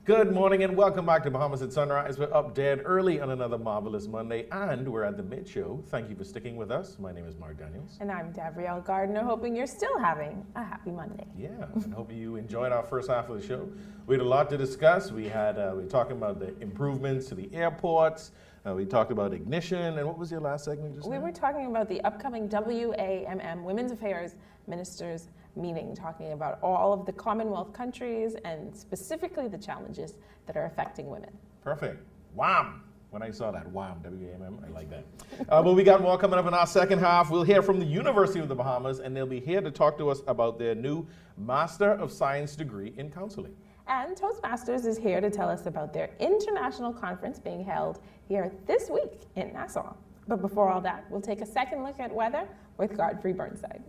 Good morning and welcome back to Bahamas at Sunrise. We're up dead early on another marvelous Monday, and we're at the mid-show. Thank you for sticking with us. My name is Mark Daniels. And I'm Davriel Gardner, hoping you're still having a happy Monday. Yeah, and hope you enjoyed our first half of the show. We had a lot to discuss. We were talking about the improvements to the airports. We talked about Ignishun, and what was your last segment just now? We were talking about the upcoming WAMM, Women's Affairs Ministers meeting, talking about all of the Commonwealth countries and specifically the challenges that are affecting women. Perfect. Wham! When I saw that, wham, W-A-M-M, I like that. But we got more coming up in our second half. We'll hear from the University of the Bahamas, and they'll be here to talk to us about their new Master of Science degree in Counselling. And Toastmasters is here to tell us about their international conference being held here this week in Nassau. But before all that, we'll take a second look at weather with Godfrey Burnside.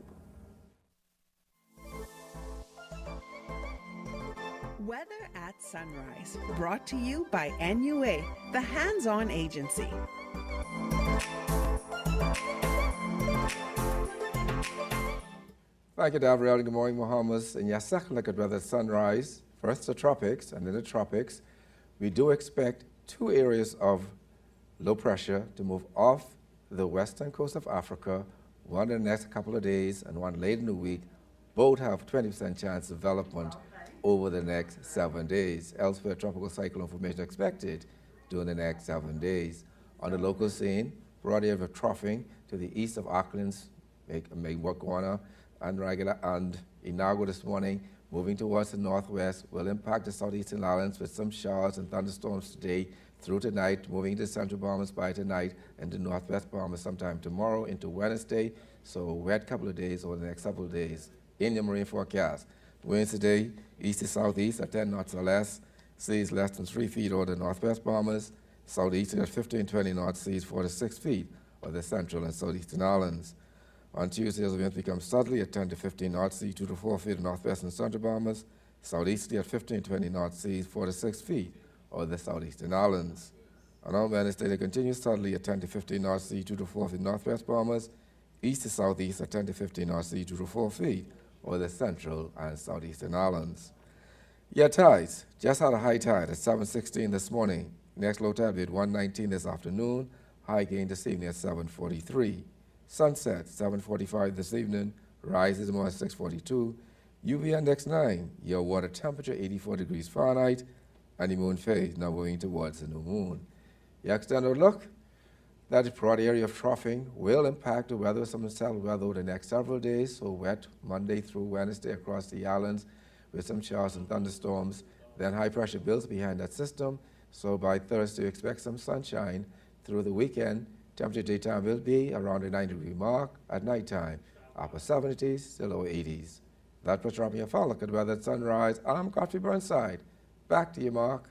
Weather at Sunrise, brought to you by NUA, the hands-on agency. Thank you, Davriel. Good morning, Bahamas. In your second look at weather at sunrise, first the tropics, and in the tropics, we do expect 2 areas of low pressure to move off the western coast of Africa, one in the next couple of days and one late in the week. Both have 20% chance of development over the next 7 days. Elsewhere, tropical cyclone formation expected during the next 7 days. On the local scene, broad area of troughing to the east of Auckland's Wakwana and Regular and Inago this morning, moving towards the northwest, will impact the southeastern islands with some showers and thunderstorms today through tonight, moving to central Bahamas by tonight and the northwest Bahamas sometime tomorrow into Wednesday. So wet couple of days over the next couple of days in your marine forecast. Winds today, east to southeast at 10 knots or less, seas less than 3 feet over the northwest Bahamas, southeast at 15-20 knots, seas 4 to 6 feet or the central and southeastern islands. On Tuesdays, the winds become southerly at 10 to 15 knots, sea 2 to 4 feet in northwest and central Bahamas, southeasterly at 15 to 20 knots, seas 4 to 6 feet, or the southeastern islands. On Wednesday, they continue southerly at 10 to 15 knots, sea 2 to 4 feet northwest Bahamas, east to southeast at 10 to 15 knots, sea 2 to 4 feet, or the central and southeastern islands. Your tides just had a high tide at 7:16 this morning. Next low tide will be at 1:19 this afternoon. High gain this evening at 7:43. Sunset 7:45 this evening. Rise this morning at 6:42. UV index 9. Your water temperature 84 degrees Fahrenheit, and the moon phase now moving towards the new moon. Your extended look. That broad area of troughing will impact the weather, some settled weather over the next several days. So wet Monday through Wednesday across the islands, with some showers and thunderstorms. Then high pressure builds behind that system. So by Thursday, expect some sunshine through the weekend. Temperature daytime will be around the 90-degree mark. At nighttime, upper 70s to lower 80s. That puts you on your final look at weather at sunrise. I'm Godfrey Burnside. Back to you, Mark.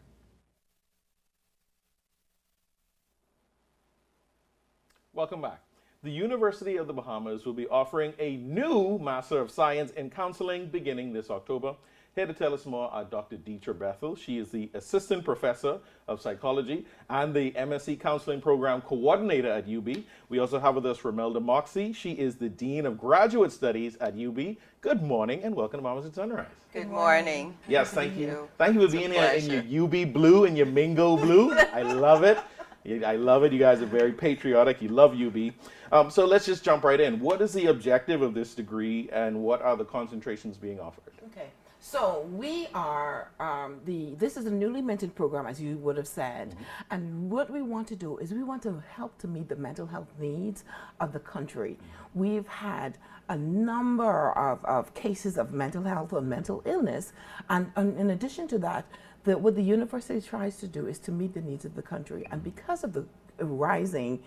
Welcome back. The University of the Bahamas will be offering a new Master of Science in Counseling beginning this October. Here to tell us more are Dr. Detra Bethell. She is the Assistant Professor of Psychology and the MSc Counseling Program Coordinator at UB. We also have with us Remelda Moxey. She is the Dean of Graduate Studies at UB. Good morning and welcome to Bahamas at Sunrise. Good morning. Yes, thank you. Thank you for being here in your UB blue and your Mingo blue. I love it. I love it. You guys are very patriotic. You love UB. So let's just jump right in. What is the objective of this degree and what are the concentrations being offered? Okay. So we are, this is a newly minted program, as you would have said. And what we want to do is we want to help to meet the mental health needs of the country. We've had a number of cases of mental health or mental illness. And in addition to that, what the university tries to do is to meet the needs of the country. And because of the rising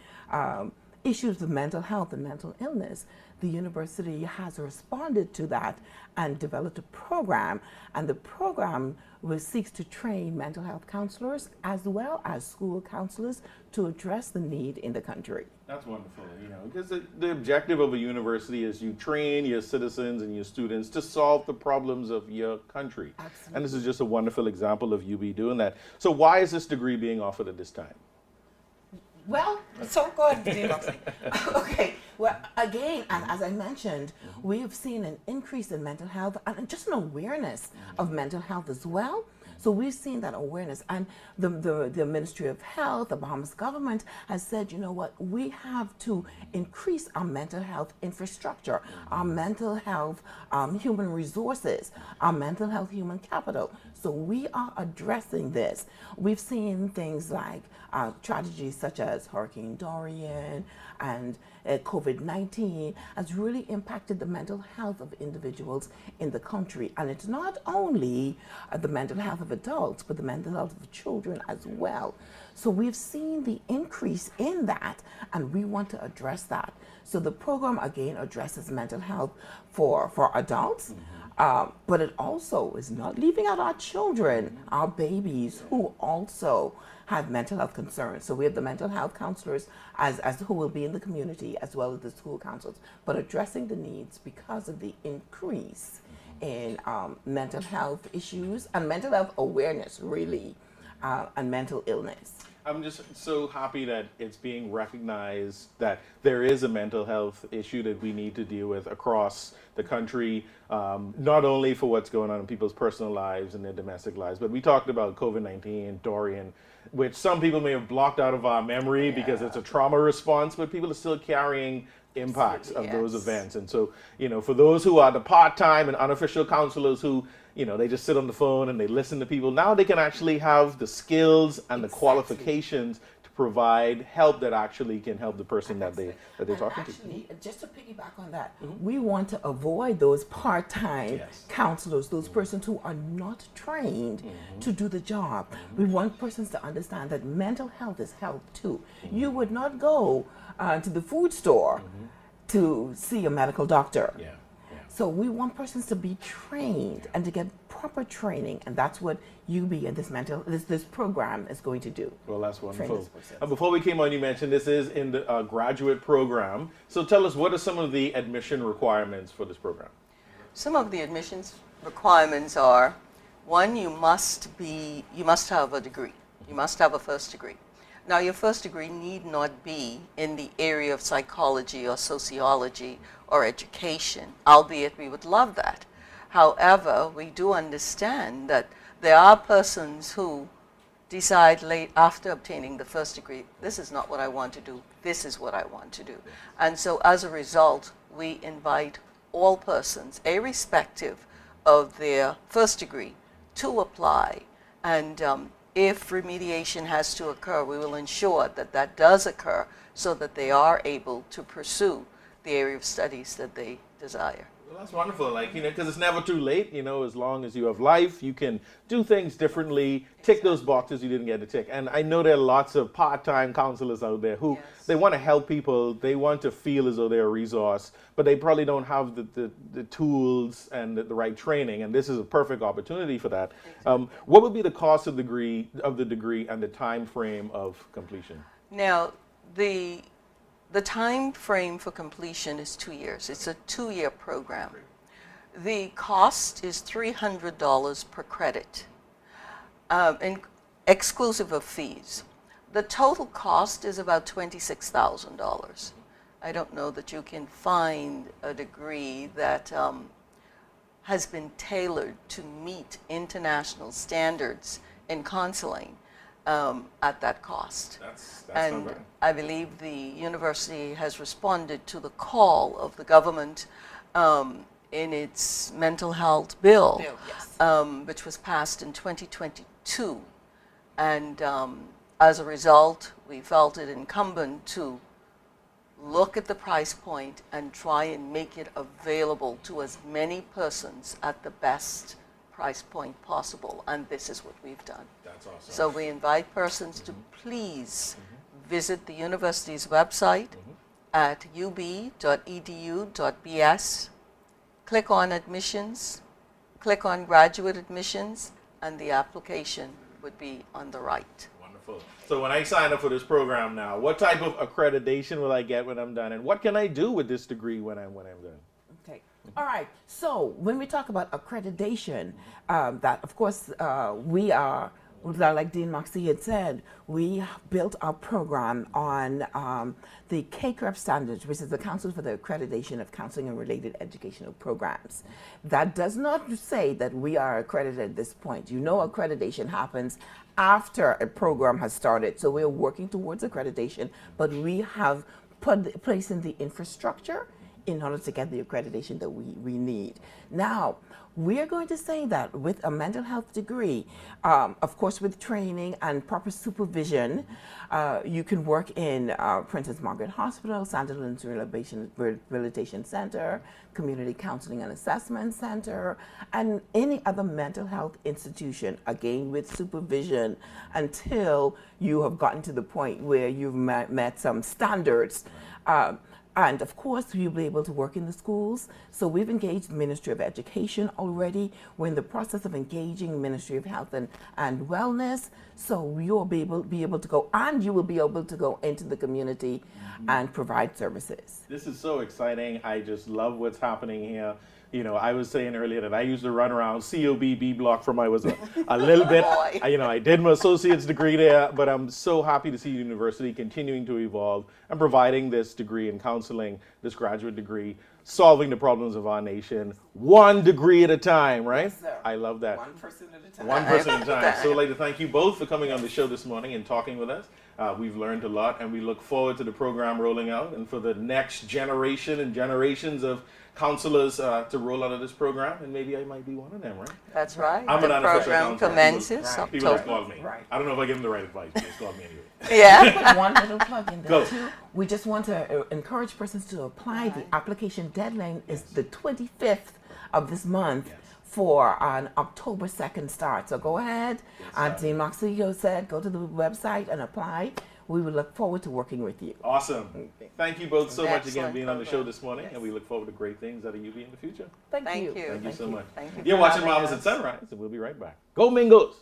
issues of mental health and mental illness, the university has responded to that and developed a program. And the program seeks to train mental health counselors as well as school counselors to address the need in the country. That's wonderful, because the objective of a university is you train your citizens and your students to solve the problems of your country. Absolutely. And this is just a wonderful example of UB doing that. So why is this degree being offered at this time? Well, so go ahead, Moxey. Okay. Well, again, and as I mentioned, we have seen an increase in mental health and just an awareness of mental health as well. So we've seen that awareness, and the Ministry of Health, the Bahamas government has said, you know what, we have to increase our mental health infrastructure, our mental health human resources, our mental health human capital. So we are addressing this. We've seen things like tragedies such as Hurricane Dorian and COVID-19 has really impacted the mental health of individuals in the country. And it's not only the mental health of adults, but the mental health of children as well. So we've seen the increase in that, and we want to address that. So the program, again, addresses mental health for adults, but it also is not leaving out our children, our babies, who also have mental health concerns. So we have the mental health counselors as who will be in the community, as well as the school counselors, but addressing the needs because of the increase in mental health issues and mental health awareness, really, and mental illness. I'm just so happy that it's being recognized that there is a mental health issue that we need to deal with across the country, not only for what's going on in people's personal lives and their domestic lives, but we talked about COVID-19, Dorian, which some people may have blocked out of our memory because it's a trauma response, but people are still carrying impacts of those events. And so, for those who are the part-time and unofficial counselors who, they just sit on the phone and they listen to people, now they can actually have the skills and the qualifications to provide help that actually can help the person that they're talking to. Just to piggyback on that, we want to avoid those part-time counselors, those persons who are not trained to do the job. We want persons to understand that mental health is health too. You would not go to the food store to see a medical doctor. So we want persons to be trained and to get proper training, and that's what UB and this program is going to do. Well, that's Train wonderful. this person. Before we came on, you mentioned this is in the graduate program. So tell us, what are some of the admission requirements for this program? Some of the admissions requirements are, one, you must have a degree. You must have a first degree. Now, your first degree need not be in the area of psychology or sociology or education, albeit we would love that. However, we do understand that there are persons who decide late after obtaining the first degree, this is not what I want to do, this is what I want to do. And so as a result, we invite all persons, irrespective of their first degree, to apply. And if remediation has to occur, we will ensure that that does occur so that they are able to pursue the area of studies that they desire. Well, that's wonderful, like, because it's never too late, as long as you have life, you can do things differently, tick those boxes you didn't get to tick. And I know there are lots of part-time counselors out there who, they want to help people, they want to feel as though they're a resource, but they probably don't have the tools and the right training, and this is a perfect opportunity for that. What would be the cost of the degree and the time frame of completion? Now, the time frame for completion is 2 years. It's a 2-year program. The cost is $300 per credit, exclusive of fees. The total cost is about $26,000. I don't know that you can find a degree that has been tailored to meet international standards in counseling at that cost. That's and I believe the university has responded to the call of the government in its mental health bill, which was passed in 2022. And as a result, we felt it incumbent to look at the price point and try and make it available to as many persons at the best price point possible, and this is what we've done. That's awesome. So we invite persons to please visit the university's website at ub.edu.bs, click on admissions, click on graduate admissions, and the application would be on the right. Wonderful. So when I sign up for this program now, what type of accreditation will I get when I'm done, and what can I do with this degree when I'm done? Okay. All right. So when we talk about accreditation, that of course we are, like Dean Moxey had said, we built our program on the KCREP standards, which is the Council for the Accreditation of Counseling and Related Educational Programs. That does not say that we are accredited at this point. Accreditation happens after a program has started. So we're working towards accreditation, but we have put place in the infrastructure in order to get the accreditation that we need. Now, we're going to say that with a mental health degree, of course with training and proper supervision, you can work in Princess Margaret Hospital, Sandilands Rehabilitation Center, Community Counseling and Assessment Center, and any other mental health institution, again with supervision, until you have gotten to the point where you've met some standards. And of course, you'll be able to work in the schools. So we've engaged the Ministry of Education already. We're in the process of engaging Ministry of Health and Wellness. So you'll be able to go, and you will be able to go into the community and provide services. This is so exciting. I just love what's happening here. I was saying earlier that I used to run around COB block from I was a little bit. I did my associate's degree there, but I'm so happy to see the university continuing to evolve and providing this degree in counseling, this graduate degree, solving the problems of our nation, one degree at a time, right? Yes, sir. I love that. One person at a time. One person at a time. So I'd like to thank you both for coming on the show this morning and talking with us. We've learned a lot, and we look forward to the program rolling out and for the next generation and generations of counselors to roll out of this program, and maybe I might be one of them, right? That's right. I'm the an unofficial program counselor. commences People October. just call me. Right. I don't know if I give them the right advice, but just call me anyway. Yeah. Put one little plug in there Go. too. We just want to encourage persons to apply. The application deadline is the 25th of this month for an October 2nd start. So go ahead. Dean Moxey said, go to the website and apply. we would look forward to working with you. Awesome. Thank you both so much again Excellent being on the show program. this morning, and we look forward to great things out of UV in the future. Thank Thank you. you. Thank you so much. Thank you You're for watching having Bahamas at us. Sunrise, and we'll be right back. Go Mingos!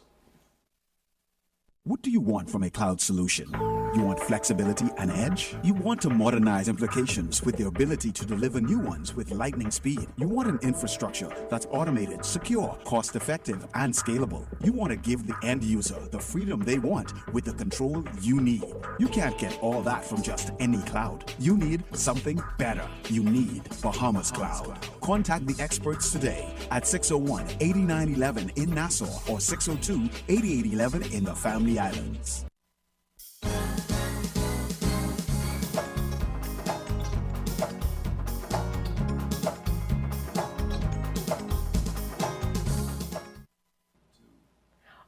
What do you want from a cloud solution? You want flexibility and edge? You want to modernize applications with the ability to deliver new ones with lightning speed. You want an infrastructure that's automated, secure, cost-effective, and scalable. You want to give the end user the freedom they want with the control you need. You can't get all that from just any cloud. You need something better. You need Bahamas Cloud. Contact the experts today at 601-8911 in Nassau or 602-8811 in the Family Islands.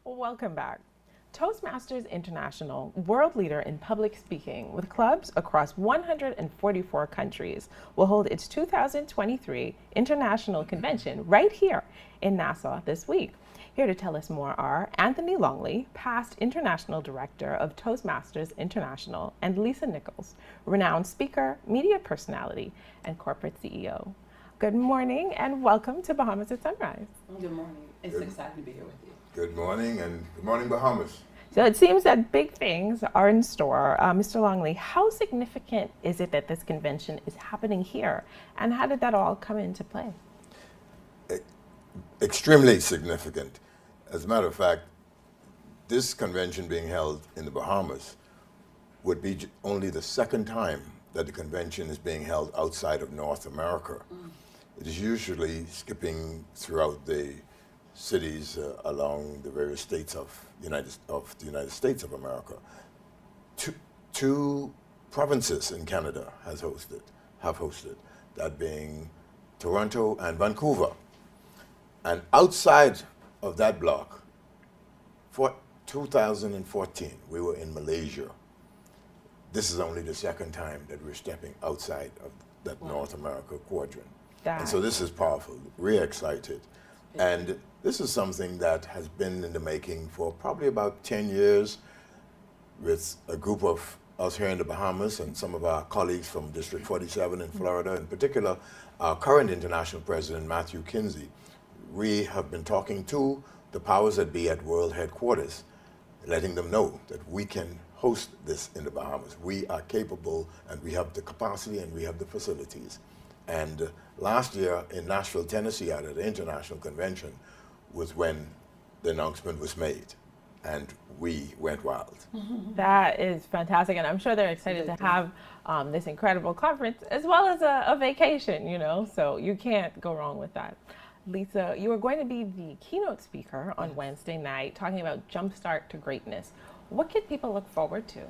Welcome back. Toastmasters International, world leader in public speaking with clubs across 144 countries, will hold its 2023 International Convention right here in Nassau this week. Here to tell us more are Anthony Longley, past International Director of Toastmasters International, and Lisa Nichols, renowned speaker, media personality, and corporate CEO. Good morning and welcome to Bahamas at Sunrise. Good morning. It's exciting to be here with you. Good morning, and good morning, Bahamas. So it seems that big things are in store. Mr. Longley, how significant is it that this convention is happening here? And how did that all come into play? Extremely significant. As a matter of fact, this convention being held in the Bahamas would be only the second time that the convention is being held outside of North America. It is usually skipping throughout the cities along the various states of the United States of America. Two provinces in Canada have hosted, that being Toronto and Vancouver. And outside of that block, for 2014, we were in Malaysia. This is only the second time that we're stepping outside of that North America quadrant. And so this is powerful, really excited. And this is something that has been in the making for probably about 10 years with a group of us here in the Bahamas and some of our colleagues from District 47 in Florida, in particular, our current international president, Matthew Kinsey. We have been talking to the powers that be at world headquarters, letting them know that we can host this in the Bahamas. We are capable, and we have the capacity, and we have the facilities. And last year in Nashville, Tennessee, at the International Convention, was when the announcement was made, and we went wild. That is fantastic, and I'm sure they're excited to have this incredible conference as well as a vacation, you know, so you can't go wrong with that. Lisa, you are going to be the keynote speaker on Wednesday night talking about Jumpstart to Greatness. What can people look forward to?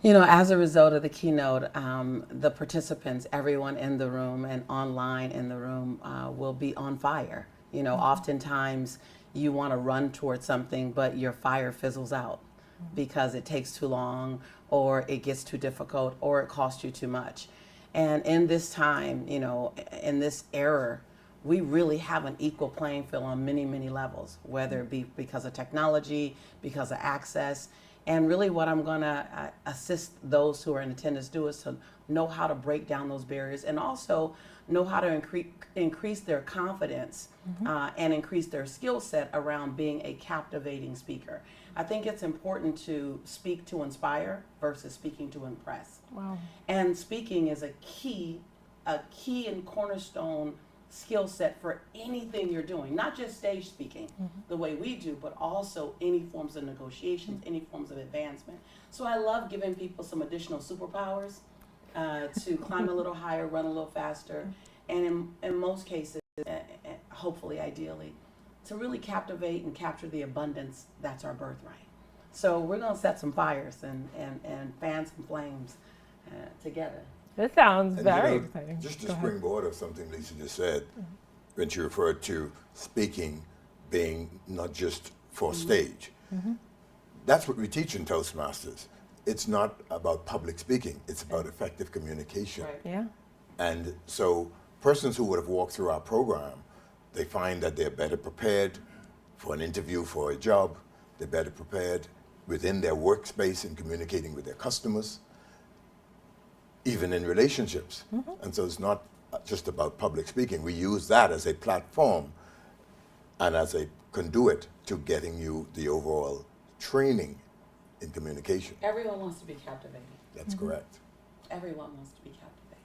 You know, as a result of the keynote, the participants, everyone in the room and online in the room will be on fire. You know, oftentimes you want to run towards something, but your fire fizzles out because it takes too long, or it gets too difficult, or it costs you too much. And in this time, you know, in this era, we really have an equal playing field on many, many levels, whether it be because of technology, because of access. And really what I'm going to assist those who are in attendance do is to know how to break down those barriers and also know how to increase their confidence and increase their skill set around being a captivating speaker. I think it's important to speak to inspire versus speaking to impress. Wow. And speaking is a key and cornerstone skill set for anything you're doing, not just stage speaking the way we do, but also any forms of negotiations, any forms of advancement. So I love giving people some additional superpowers to climb a little higher, run a little faster, and in most cases, hopefully, ideally, to really captivate and capture the abundance that's our birthright. So we're going to set some fires and fan some flames together. This sounds And very you know, exciting. Just to Go ahead. springboard of something Lisa just said, when she referred to speaking being not just for stage. That's what we teach in Toastmasters. It's not about public speaking, it's about effective communication. Right. Yeah. And so persons who would have walked through our program, they find that they're better prepared for an interview, for a job, they're better prepared within their workspace in communicating with their customers, even in relationships. And so it's not just about public speaking. We use that as a platform and as a conduit to getting you the overall training in communication. Everyone wants to be captivated. That's correct. Everyone wants to be captivated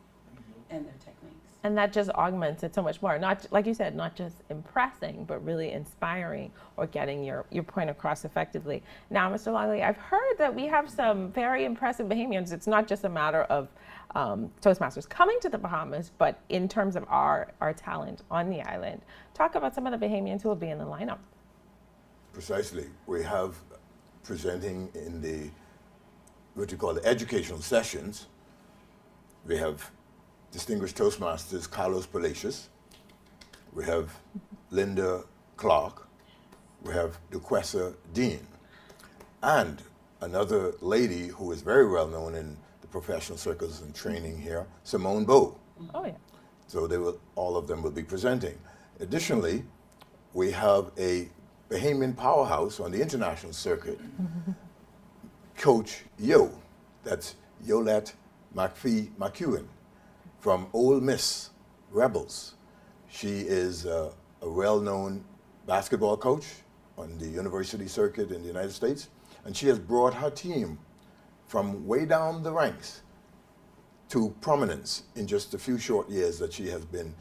in their techniques. And that just augments it so much more. Not, like you said, not just impressing, but really inspiring or getting your point across effectively. Now, Mr. Longley, I've heard that we have some very impressive Bahamians. It's not just a matter of Toastmasters coming to the Bahamas, but in terms of our talent on the island. Talk about some of the Bahamians who will be in the lineup. Precisely. We have presenting in the, what you call the educational sessions, we have distinguished Toastmasters Carlos Palacios, we have Linda Clark, we have Duquesa Dean, and another lady who is very well known in the professional circles and training here, Simone Bowe. Oh yeah. So they will, all of them will be presenting. Additionally, we have a Bahamian powerhouse on the international circuit, Coach Yo, that's Yolette McEwen from Ole Miss Rebels. She is a well-known basketball coach on the university circuit in the United States, and she has brought her team from way down the ranks to prominence in just a few short years that she has been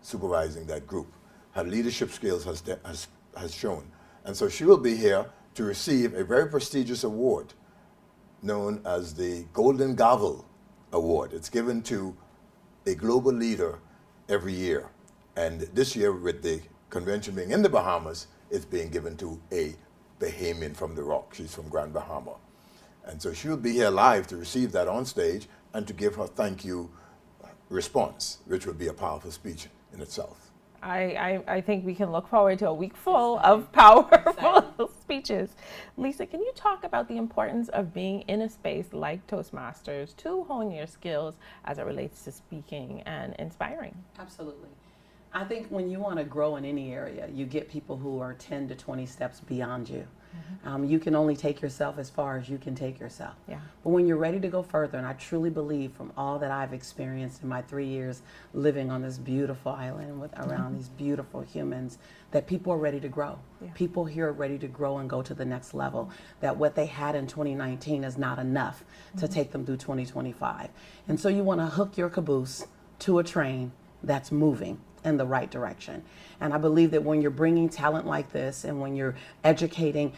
supervising that group. Her leadership skills has shown. And so she will be here to receive a very prestigious award known as the Golden Gavel Award. It's given to a global leader every year. And this year, with the convention being in the Bahamas, it's being given to a Bahamian from the Rock. She's from Grand Bahama. And so she'll be here live to receive that on stage and to give her thank you response, which will be a powerful speech in itself. I think we can look forward to a week full of powerful speeches. Lisa, can you talk about the importance of being in a space like Toastmasters to hone your skills as it relates to speaking and inspiring? Absolutely. I think when you want to grow in any area, you get people who are 10 to 20 steps beyond you. You can only take yourself as far as you can take yourself. Yeah. But when you're ready to go further, and I truly believe from all that I've experienced in my 3 years living on this beautiful island with around these beautiful humans, that people are ready to grow. Yeah. People here are ready to grow and go to the next level. That what they had in 2019 is not enough to take them through 2025. And so you want to hook your caboose to a train that's moving in the right direction. And I believe that when you're bringing talent like this and when you're educating,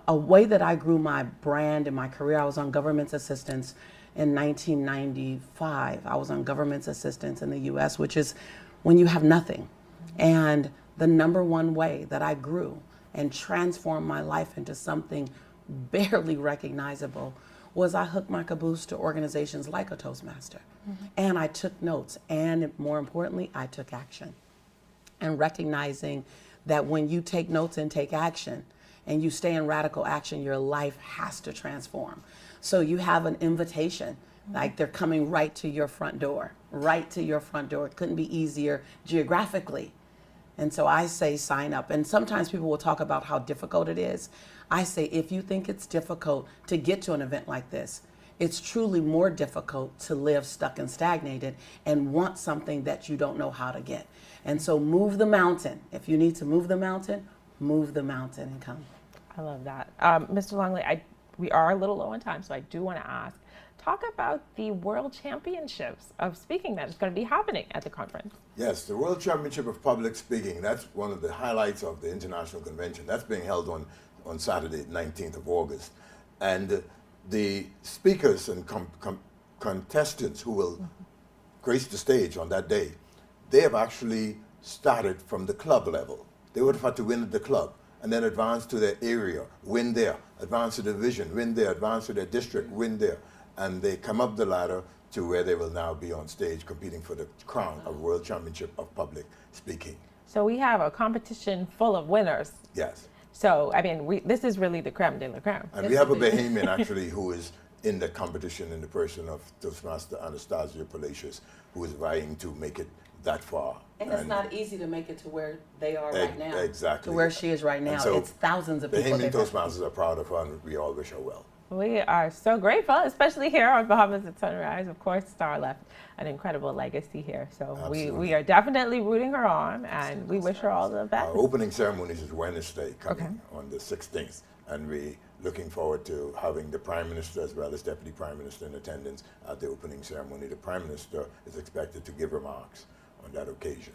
a way that I grew my brand and my career, I was on government assistance in 1995. I was on government assistance in the US, which is when you have nothing. And the number one way that I grew and transformed my life into something barely recognizable was I hooked my caboose to organizations like a Toastmaster. And I took notes, and more importantly, I took action. And recognizing that when you take notes and take action, and you stay in radical action, your life has to transform. So you have an invitation, like they're coming right to your front door, right to your front door. It couldn't be easier geographically. And so I say sign up. And sometimes people will talk about how difficult it is. I say if you think it's difficult to get to an event like this, it's truly more difficult to live stuck and stagnated and want something that you don't know how to get. And so move the mountain. If you need to move the mountain and come. I love that. Mr. Longley, we are a little low on time, so I do want to ask, talk about the World Championships of Speaking that is going to be happening at the conference. Yes, the World Championship of Public Speaking, that's one of the highlights of the International Convention. That's being held on Saturday, 19th of August. And the speakers and contestants who will grace the stage on that day, they have actually started from the club level. They would have had to win at the club and then advance to their area, win there, advance to the division, win there, advance to their district, win there. And they come up the ladder to where they will now be on stage competing for the crown of World Championship of Public Speaking. So we have a competition full of winners. Yes. So, I mean, this is really the creme de la creme. And we have a Bahamian actually who is in the competition in the person of Toastmaster Anastasia Palacios, who is vying to make it that far. And it's not easy to make it to where they are right now. Exactly. To where she is right now. So it's thousands of the people. Hailing Toastmasters are proud of her, and we all wish her well. We are so grateful, especially here on Bahamas at Sunrise. Of course, Star left an incredible legacy here. So we are definitely rooting her on, and we wish her all the best. Our opening ceremonies is Wednesday coming on the 16th, and we're looking forward to having the Prime Minister as well as Deputy Prime Minister in attendance at the opening ceremony. The Prime Minister is expected to give remarks on that occasion.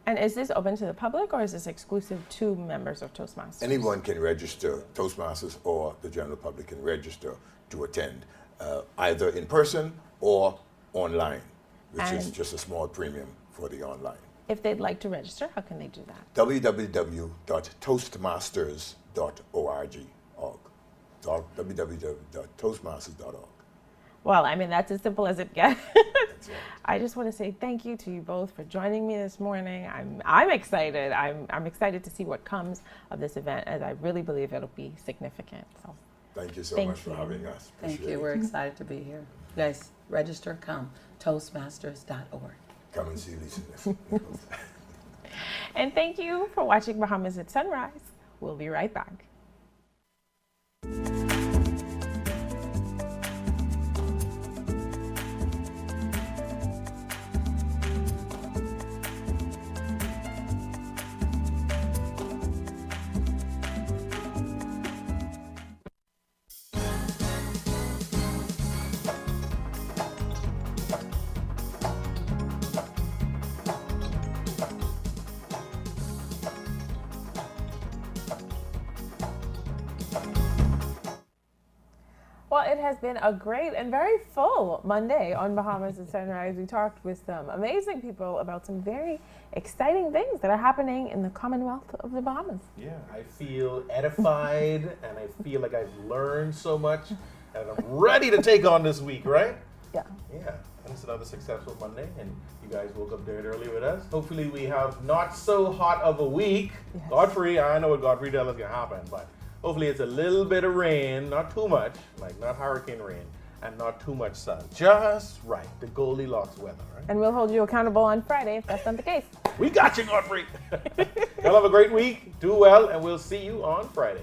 And is this open to the public, or is this exclusive to members of Toastmasters? Anyone can register, Toastmasters or the general public can register to attend, either in person or online, which is just a small premium for the online. If they'd like to register, how can they do that? www.toastmasters.org. www.toastmasters.org. Well, I mean, that's as simple as it gets. I just want to say thank you to you both for joining me this morning. I'm excited. I'm excited to see what comes of this event, as I really believe it'll be significant. So thank you so much for having us. Thank you. We're excited to be here. You guys, register, come. Toastmasters.org. Come and see Lisa. And thank you for watching Bahamas at Sunrise. We'll be right back. Well, it has been a great and very full Monday on Bahamas at Sunrise. We talked with some amazing people about some very exciting things that are happening in the Commonwealth of the Bahamas. Yeah, I feel edified and I feel like I've learned so much and I'm ready to take on this week, right? Yeah. Yeah, and it's another successful Monday and you guys woke up very early with us. Hopefully we have not so hot of a week. Yes. Godfrey, I know what Godfrey tells us is going to happen, but hopefully it's a little bit of rain, not too much, like not hurricane rain, and not too much sun. Just right, the Goldilocks weather, right? And we'll hold you accountable on Friday if that's not the case. We got you, Godfrey. Y'all have a great week, do well, and we'll see you on Friday.